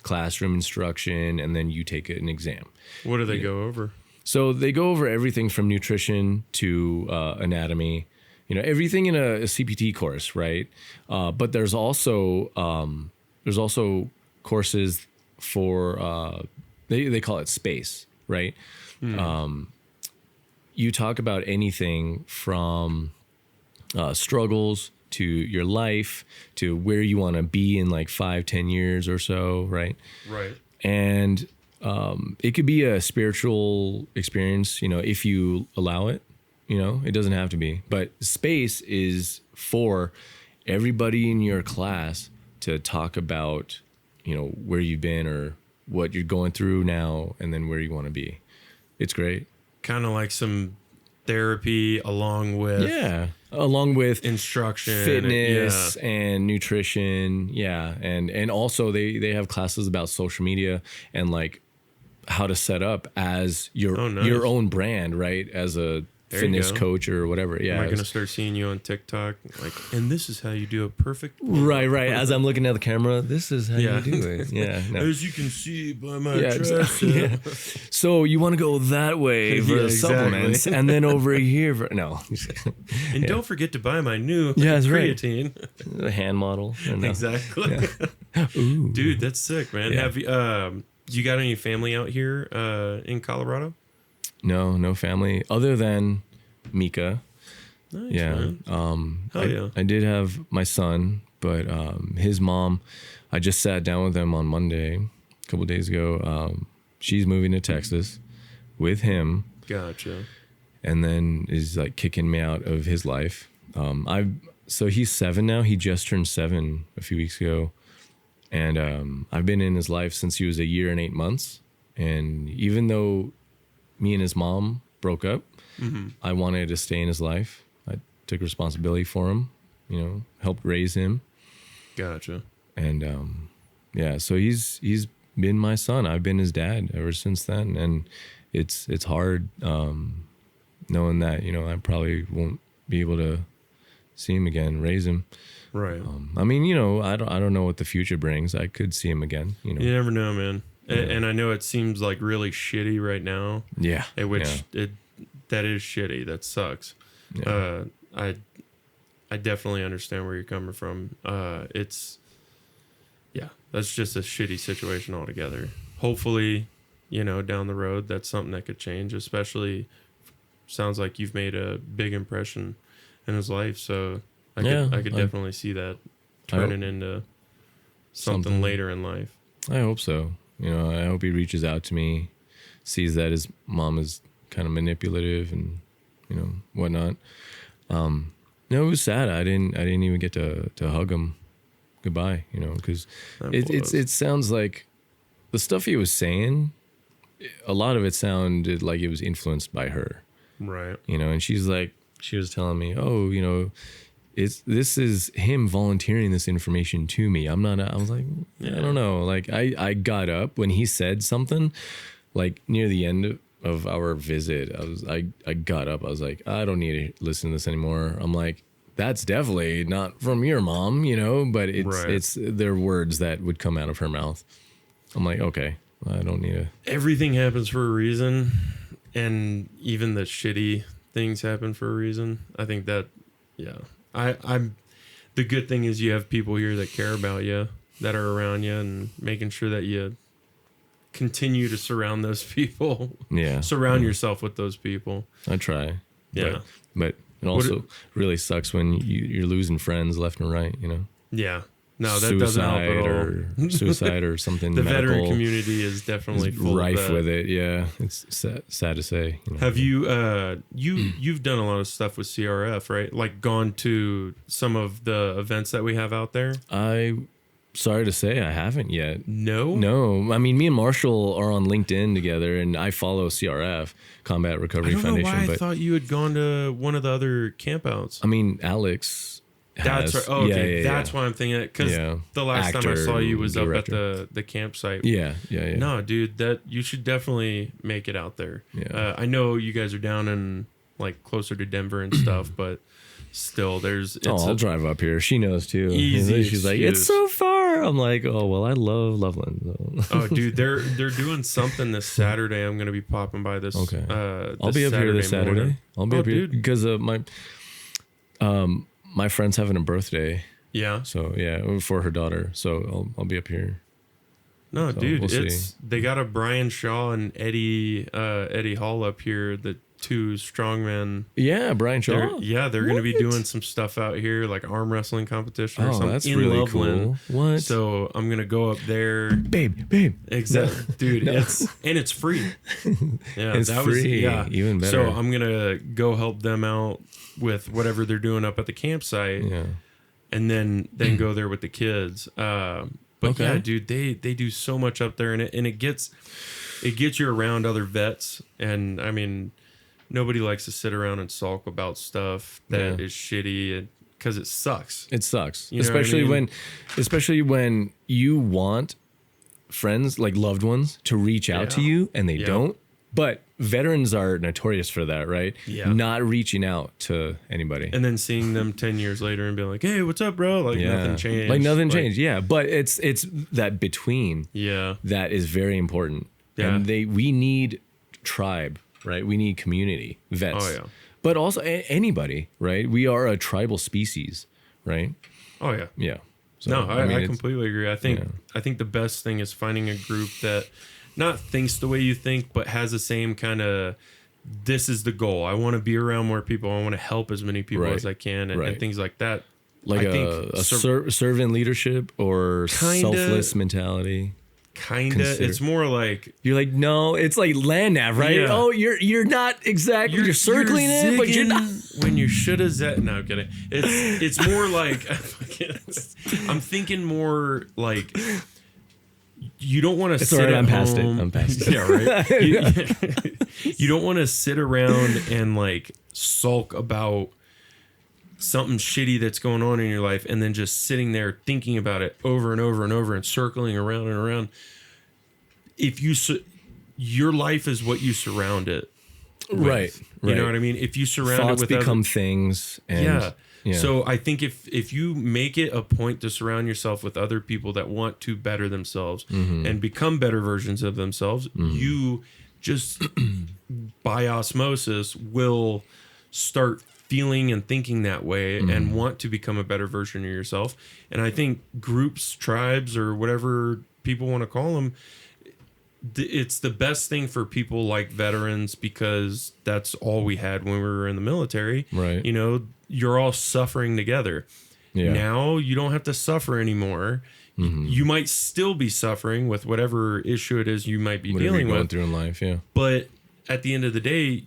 classroom instruction and then you take an exam. What do they go over? So they go over everything from nutrition to anatomy, everything in a CPT course, right? But there's also courses for they call it space, right? You talk about anything from struggles to your life to where you want to be in like 5-10 years or so, right? Right. And it could be a spiritual experience, if you allow it. It doesn't have to be. But space is for everybody in your class to talk about, where you've been or what you're going through now and then where you want to be. It's great. Kind of like some therapy along with instruction, fitness and nutrition. Yeah. And also they have classes about social media and like how to set up as your own brand, right? As a fitness coach or whatever. Yeah. Am I going to start seeing you on TikTok? Like, and this is how you do a perfect. Right. As I'm looking at the camera, this is how you do it. Yeah. No. As you can see by my dress. Yeah. So you want to go that way for the supplements and then over here for, no. And don't forget to buy my new creatine. Right. The hand model. Exactly. Yeah. Ooh. Dude, that's sick, man. Yeah. Have you got any family out here in Colorado? No family other than Mika. Nice, yeah. Man. Yeah. I did have my son, but his mom, I just sat down with him on Monday, a couple days ago. She's moving to Texas with him. Gotcha. And then is like kicking me out of his life. So he's 7 now. He just turned 7 a few weeks ago. And I've been in his life since he was 1 year and 8 months. And even though me and his mom broke up, I wanted to stay in his life. I took responsibility for him, helped raise him. Gotcha. And so he's been my son. I've been his dad ever since then. And it's hard knowing that, I probably won't be able to see him again, raise him. Right. I don't know what the future brings. I could see him again. You never know, man. Yeah. And I know it seems like really shitty right now. Yeah. That is shitty. That sucks. Yeah. I definitely understand where you're coming from. That's just a shitty situation altogether. Hopefully, down the road, that's something that could change. Especially, sounds like you've made a big impression in his life. So I could definitely see that turning into something later in life. I hope so. I hope he reaches out to me, sees that his mom is kind of manipulative and, whatnot. It was sad. I didn't even get to hug him goodbye, because it sounds like the stuff he was saying, a lot of it sounded like it was influenced by her. Right. And she was telling me, this is him volunteering this information to me. I was like, I don't know. Like I got up when he said something, like near the end of our visit. I got up. I was like, I don't need to listen to this anymore. I'm like, that's definitely not from your mom, but it's their words that would come out of her mouth. I'm like, okay, I don't need to. Everything happens for a reason, and even the shitty things happen for a reason. I think that, yeah. I'm the good thing is you have people here that care about you, that are around you, and making sure that you continue to surround those people. Yeah. Surround yourself with those people. I try. Yeah. But it also really sucks when you're losing friends left and right, Yeah. No, that doesn't help at all. Or suicide or something. The veteran community is definitely full rife of with it. Yeah, it's sad to say. Have you you've done a lot of stuff with CRF, right? Like gone to some of the events that we have out there? Sorry to say, I haven't yet. No. I mean, me and Marshall are on LinkedIn together, and I follow CRF, Combat Recovery Foundation. I thought you had gone to one of the other campouts. I mean, Alex That's right. Oh, okay, that's why I'm thinking it, because Yeah. the last time I Actor, saw you was director. up at the campsite. Yeah. No, dude, that you should definitely make it out there. Yeah. I know you guys are down in like closer to Denver and stuff, but still, I'll drive up here. She knows too. Easy She's like, excuse. it's so far. I'm like, oh well, I love Loveland. So. Oh, dude, they're doing something this Saturday. I'm gonna be popping by this. Okay. This I'll be up here this Saturday. morning. I'll be up here dude. because my friend's having a birthday. Yeah. So yeah, for her daughter. So I'll be up here. No, So dude, we'll it's see. they got a Brian Shaw and Eddie Hall up here, the two strongmen. Yeah, Brian Shaw. They're going to be What? doing some stuff out here, like arm wrestling competition or Oh, something that's in really Loveland. cool. What? So I'm going to go up there. Babe. Exactly, dude. No. It's free. Yeah, It's free. Even better. So I'm gonna go help them out with whatever they're doing up at the campsite, Yeah. and then go there with the kids. But Okay. yeah, dude, they do so much up there, and it gets you around other vets, and I mean, nobody likes to sit around and sulk about stuff that is shitty, because it sucks. It sucks, You know what I especially when you want friends, like loved ones, to reach out to you and they don't. But veterans are notorious for that, right? Yeah. Not reaching out to anybody. And then seeing them 10 years later and being like, "Hey, what's up, bro?" Like nothing changed. Like nothing changed. Yeah, but it's that between. Yeah. That is very important. Yeah. And we need tribe, right? We need community, vets. Oh, yeah. But also anybody, right? We are a tribal species, right? Oh yeah. Yeah. So, No, I it's- completely agree. I think the best thing is finding a group that not thinks the way you think, but has the same kind of, this is the goal. I want to be around more people. I want to help as many people Right. as I can, and things like that. like I a servant leadership or selfless mentality. Kinda. Consider- It's more like You're like, no, it's like land nav, right? Yeah. Oh, you're not exactly. You're circling it, but you're not. zigging when you should have zed. No, I'm kidding. It's more like I'm thinking more like you don't want to It's sit all right. at I'm past home. it. I'm past it. Yeah, right. You don't want to sit around and like sulk about something shitty that's going on in your life, and then just sitting there thinking about it over and over and over and circling around and around. If your life is what you surround it with. Right. You know what I mean? If you surround Thoughts it with become things. And, yeah. So I think if you make it a point to surround yourself with other people that want to better themselves and become better versions of themselves, you just by osmosis will start feeling and thinking that way and want to become a better version of yourself. And I think groups, tribes, or whatever people want to call them, it's the best thing for people like veterans, because that's all we had when we were in the military. Right. You know, you're all suffering together. Yeah. Now you don't have to suffer anymore. You might still be suffering with whatever issue it is you might be Whatever dealing you're going with. through in life. Yeah. But at the end of the day,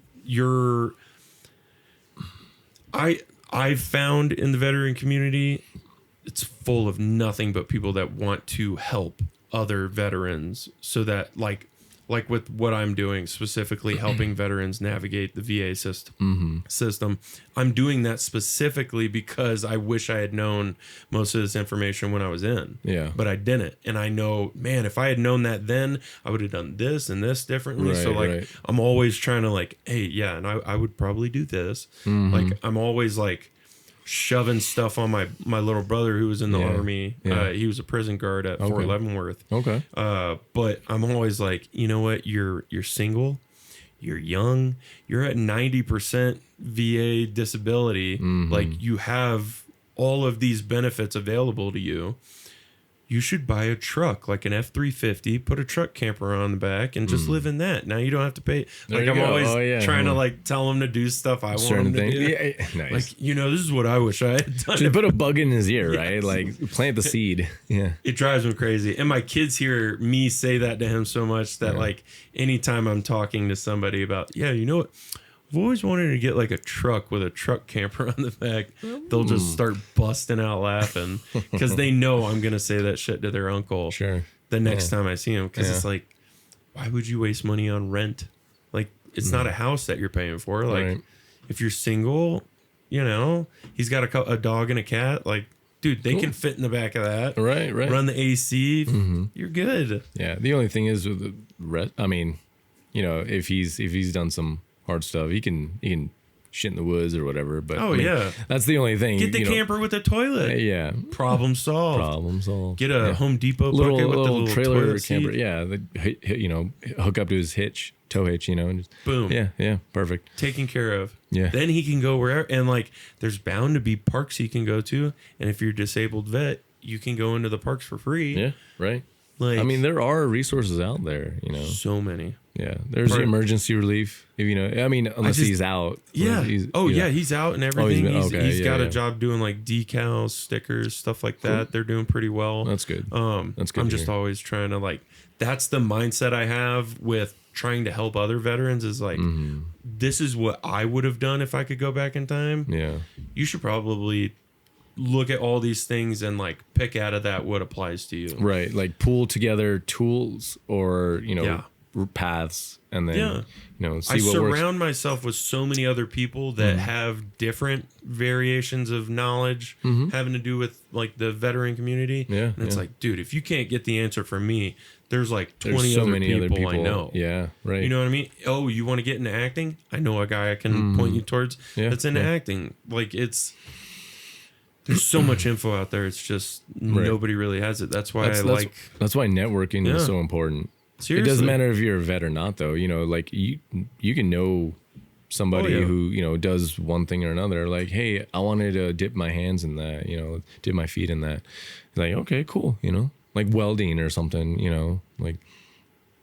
I've found in the veteran community, it's full of nothing but people that want to help other veterans, so that like with what I'm doing, specifically helping veterans navigate the VA system. I'm doing that specifically because I wish I had known most of this information when I was in. Yeah. But I didn't. And I know, man, if I had known that then, I would have done this and this differently. So like Right. I'm always trying to like, hey, yeah, and I would probably do this. Like I'm always like shoving stuff on my little brother who was in the army. Yeah. He was a prison guard at Fort Leavenworth. Okay. But I'm always like, you know what? You're single, you're young, you're at 90% VA disability. Like you have all of these benefits available to you. You should buy a truck, like an F-350, put a truck camper on the back, and just live in that. Now you don't have to pay. There Like you I'm go. always trying to like tell him to do stuff I want Certain him to things. do. Yeah. Nice. Like, you know, this is what I wish I had done. Just put a bug in his ear, right? Yes. Like plant the seed. Yeah. It drives me crazy. And my kids hear me say that to him so much that like anytime I'm talking to somebody about, yeah, you know what? I've always wanted to get like a truck with a truck camper on the back. They'll just start busting out laughing because they know I'm going to say that shit to their uncle Sure. the next time I see him. Because it's like, why would you waste money on rent? Like, it's not a house that you're paying for. Like, Right. if you're single, You know, he's got a dog and a cat. Like, dude, they can fit in the back of that. Right. Run the AC. You're good. Yeah. The only thing is with the rest, I mean, you know, if he's done some hard stuff, he can shit in the woods or whatever. But I mean, that's the only thing. Get the camper with a toilet. Yeah. Problem solved. Problem solved. Get a Home Depot bucket with the little trailer toilet camper. seat. Yeah. You know, hook up to his tow hitch, you know, and just, Boom. Yeah. Perfect. Taken care of. Yeah. Then he can go wherever. And like, there's bound to be parks he can go to. And if you're a disabled vet, you can go into the parks for free. Yeah. Right. Like, I mean, there are resources out there, you know. so many. Yeah, there's emergency relief. If you know, I mean, unless he's out. Yeah. He's out and everything. He's got a job doing like decals, stickers, stuff like that. Cool. They're doing pretty well. That's good. That's good. I'm just always trying to like. That's the mindset I have with trying to help other veterans. Is like, this is what I would have done if I could go back in time. Yeah. You should probably look at all these things and like pick out of that what applies to you. Right, like pool together tools or paths, and then you know, see what works. I surround myself with so many other people that have different variations of knowledge having to do with like the veteran community. Yeah, and it's like, dude, if you can't get the answer from me, there's like 20 there's so other, many people other people I know. Yeah, right. You know what I mean? Oh, you want to get into acting? I know a guy I can point you towards that's into acting. Like there's so much info out there. It's just nobody really has it. That's why that's why networking is so important. Seriously. It doesn't matter if you're a vet or not, though. You know, like you can know somebody who, you know, does one thing or another. Like, hey, I wanted to dip my hands in that, you know, dip my feet in that. Like, okay, cool. You know, like welding or something, you know, like.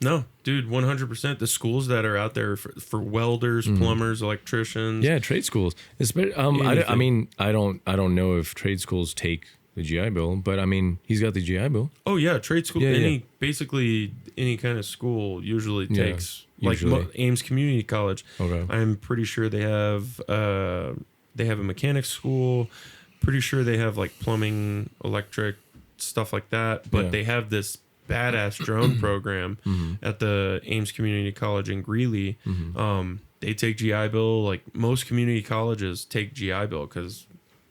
No, dude, 100%. The schools that are out there for welders, plumbers, electricians. Yeah, trade schools. I mean, I don't know if trade schools take the GI Bill, but I mean, he's got the GI Bill. Oh yeah, trade school. Basically any kind of school usually takes like Ames Community College. Okay. I'm pretty sure they have a mechanics school. Pretty sure they have like plumbing, electric, stuff like that. But they have this badass drone program at the Ames Community College in Greeley. They take GI Bill. Like most community colleges take GI Bill because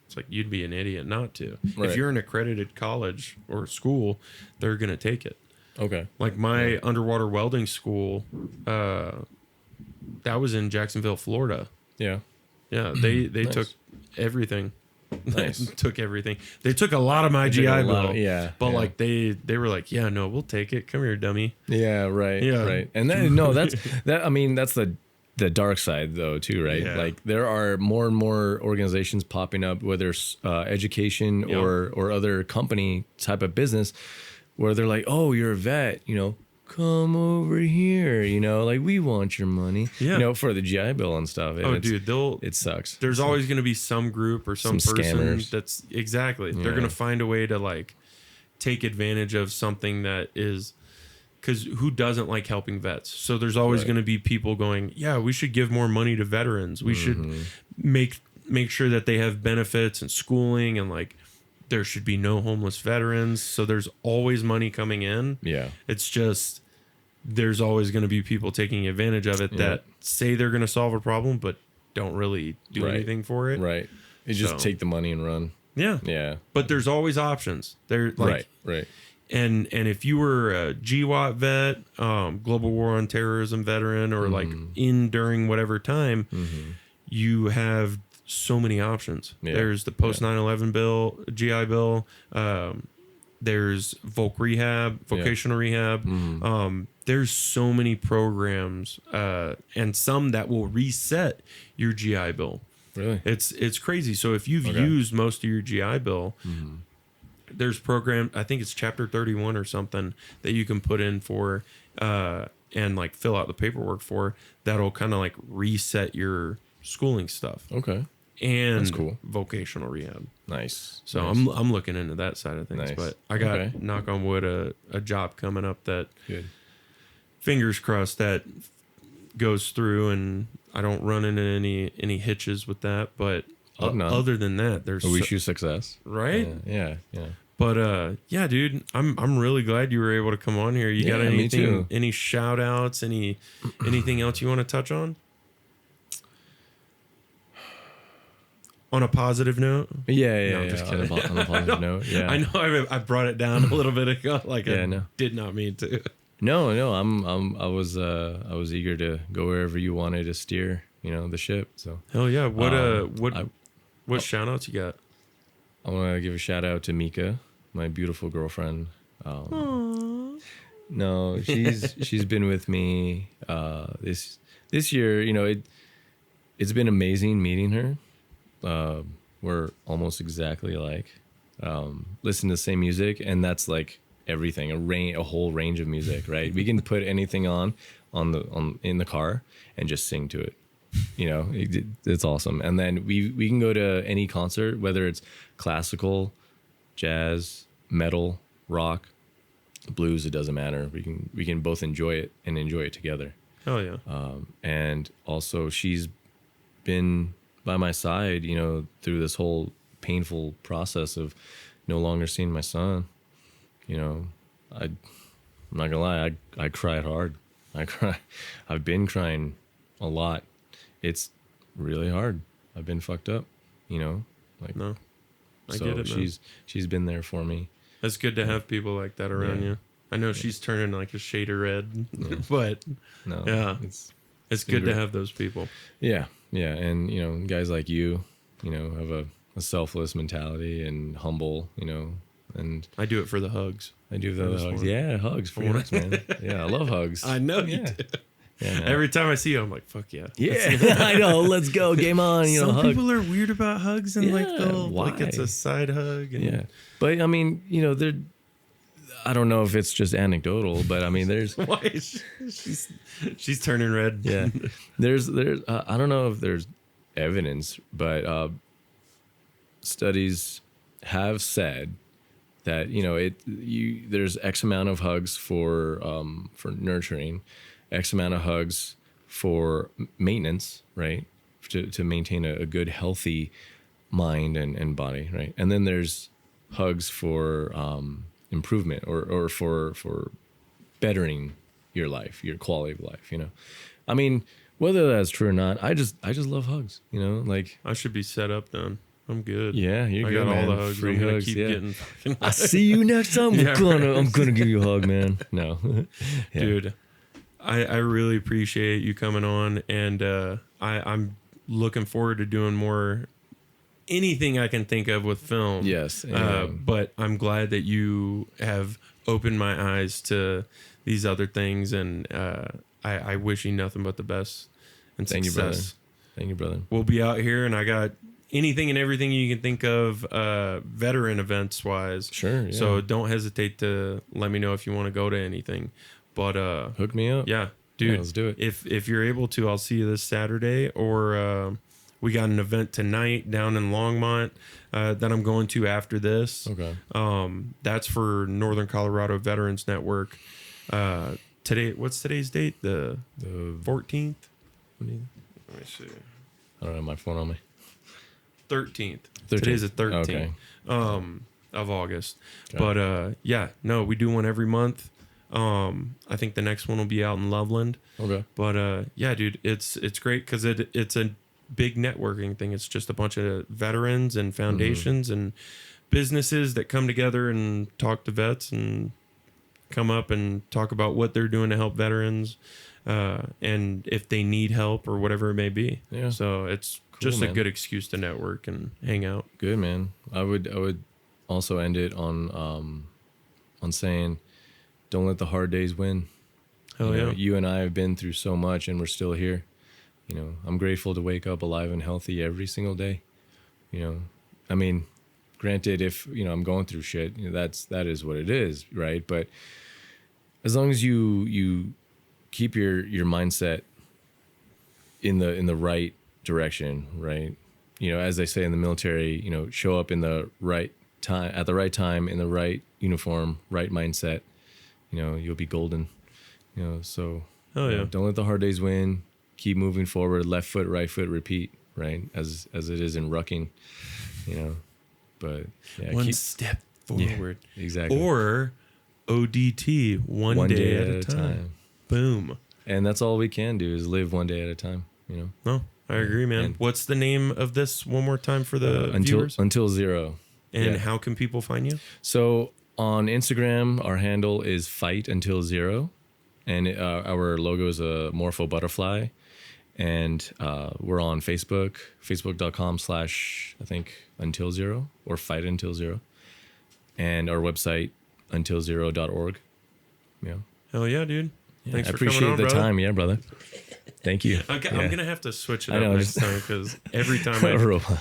it's like you'd be an idiot not to. Right. If you're an accredited college or school, they're gonna take it. Okay. Like my underwater welding school, that was in Jacksonville, Florida. Yeah. Yeah, they Nice. took everything. Nice. Took everything. They took a lot of my GI Bill. But like they were like, yeah, no, we'll take it. Come here, dummy. Yeah, right. Yeah. Right. And then that's I mean, that's the dark side though too, right? Yeah. Like there are more and more organizations popping up, whether it's education or other company type of business, where they're like, oh, you're a vet, you know, come over here, you know, like we want your money, you know, for the GI Bill and stuff. And dude, it sucks. There's always going to be some group or some person scammers. that's they're going to find a way to like take advantage of something that is. Because who doesn't like helping vets? So there's always going to be people going, yeah, we should give more money to veterans. We should make sure that they have benefits and schooling, and like there should be no homeless veterans. So there's always money coming in. Yeah. It's just there's always going to be people taking advantage of it that say they're going to solve a problem, but don't really do anything for it. Right. You just take the money and run. Yeah. Yeah. But there's always options. There, like, right. And if you were a GWAT vet, Global War on Terrorism veteran, or like during whatever time, you have so many options. Yeah. There's the post 9/11 bill, GI Bill. There's vocational rehab. There's so many programs, and some that will reset your GI Bill. Really? It's crazy. So if you've used most of your GI Bill, there's program, I think it's chapter 31 or something, that you can put in for and like fill out the paperwork for, that'll kind of like reset your schooling stuff. Okay. And that's cool. Vocational rehab. Nice. So nice. I'm looking into that side of things. But I got, knock on wood, a job coming up that fingers crossed that goes through, and I don't run into any hitches with that. But other than that, there's I wish you success. Right? Yeah. But yeah, dude, I'm really glad you were able to come on here. You got anything, any shout outs, anything else you want to touch on? On a positive note. Yeah, No, I'm just kidding. On a positive note. Yeah, I know I brought it down a little bit ago. Like Yeah, I no. did not mean to. No, I was eager to go wherever you wanted to steer, the ship. So Hell yeah! I What shout outs you got? I want to give a shout out to Mika, my beautiful girlfriend. No, she's been with me this year. It's been amazing meeting her. We're almost exactly alike. Listen to the same music, and that's like everything, a whole range of music, right? We can put anything in the car and just sing to it. It's awesome. And then we can go to any concert, whether it's classical, jazz, metal, rock, blues, it doesn't matter. We can both enjoy it and enjoy it together. Hell yeah! And also she's been by my side, through this whole painful process of no longer seeing my son. I'm not gonna lie, I cried hard. I've been crying a lot. It's really hard. I've been fucked up, No, I get it. She's been there for me. It's good to have people like that around you. I know she's turning like a shade of red, but No, yeah, it's good to great. have those people. Yeah, and guys like you, have a selfless mentality and humble, and I do it for the hugs. I do the just hugs. want- Yeah, hugs, free hugs, man. Yeah, I love hugs. I know you Yeah. do. Yeah, man. Every time I see you, I'm like, fuck yeah. Yeah, I know. Let's go. Game on. Some hug. people are weird about hugs and like Yeah, they'll like it's why? a side hug. And Yeah, but I mean, they're. I don't know if it's just anecdotal, but I mean, there's. Why is she's turning red? Yeah, there's. I don't know if there's evidence, but studies have said that there's X amount of hugs for nurturing, X amount of hugs for maintenance, right? To maintain a good, healthy mind and body, right? And then there's hugs for improvement or for bettering your life, your quality of life. I mean, whether that's true or not, I just love hugs. Like I should be set up then. I'm good. yeah, you're I good, got man. all the hugs. Free I'm gonna hugs, keep yeah. getting fucking I see you next time. Yeah, I'm gonna give you a hug, man. No, Yeah. Dude, I really appreciate you coming on, and I'm looking forward to doing more anything I can think of with film. Yes, but I'm glad that you have opened my eyes to these other things, and I wish you nothing but the best and Thank you, brother. success. Thank you, brother. We'll be out here, and I got anything and everything you can think of veteran events wise. Sure. Yeah. So don't hesitate to let me know if you want to go to anything. But hook me up. yeah, dude, Yeah, let's do it. If you're able to, I'll see you this Saturday, or we got an event tonight down in Longmont that I'm going to after this. Okay. That's for Northern Colorado Veterans Network. Today, what's today's date? The 14th. Let me see. I don't have my phone on me. 13th. 13th. Today's the 13th Okay. of August. Okay. But yeah, no, we do one every month. I think the next one will be out in Loveland. Okay. But yeah, dude, it's great because it's a big networking thing. It's just a bunch of veterans and foundations and businesses that come together and talk to vets and come up and talk about what they're doing to help veterans and if they need help or whatever it may be. Yeah. So it's Cool, just a man. good excuse to network and hang out. Good, man. I would also end it on saying, don't let the hard days win. Hell yeah. You and I have been through so much, and we're still here. I'm grateful to wake up alive and healthy every single day. I mean, granted, if I'm going through shit, that is what it is, right? But as long as you keep your mindset in the right direction, right? As they say in the military, show up in the right time at the right time in the right uniform, right mindset. You'll be golden. So Oh yeah. don't let the hard days win. Keep moving forward. Left foot, right foot, repeat. Right, as it is in rucking. But yeah, One step forward. exactly. Or ODT, one day at a time. Boom. And that's all we can do is live one day at a time. No, I agree, man. And What's the name of this one more time for the viewers? Until Zero. And how can people find you? So on Instagram, our handle is Fight Until Zero, and our logo is a Morpho butterfly. And we're on Facebook, facebook.com/ I think Until Zero or Fight Until Zero, and our website untilzero.org. Yeah. Hell yeah, dude. Thanks I for coming appreciate on, the brother. time, brother. Thank you. I'm gonna have to switch it I up know, next time because every time A robot.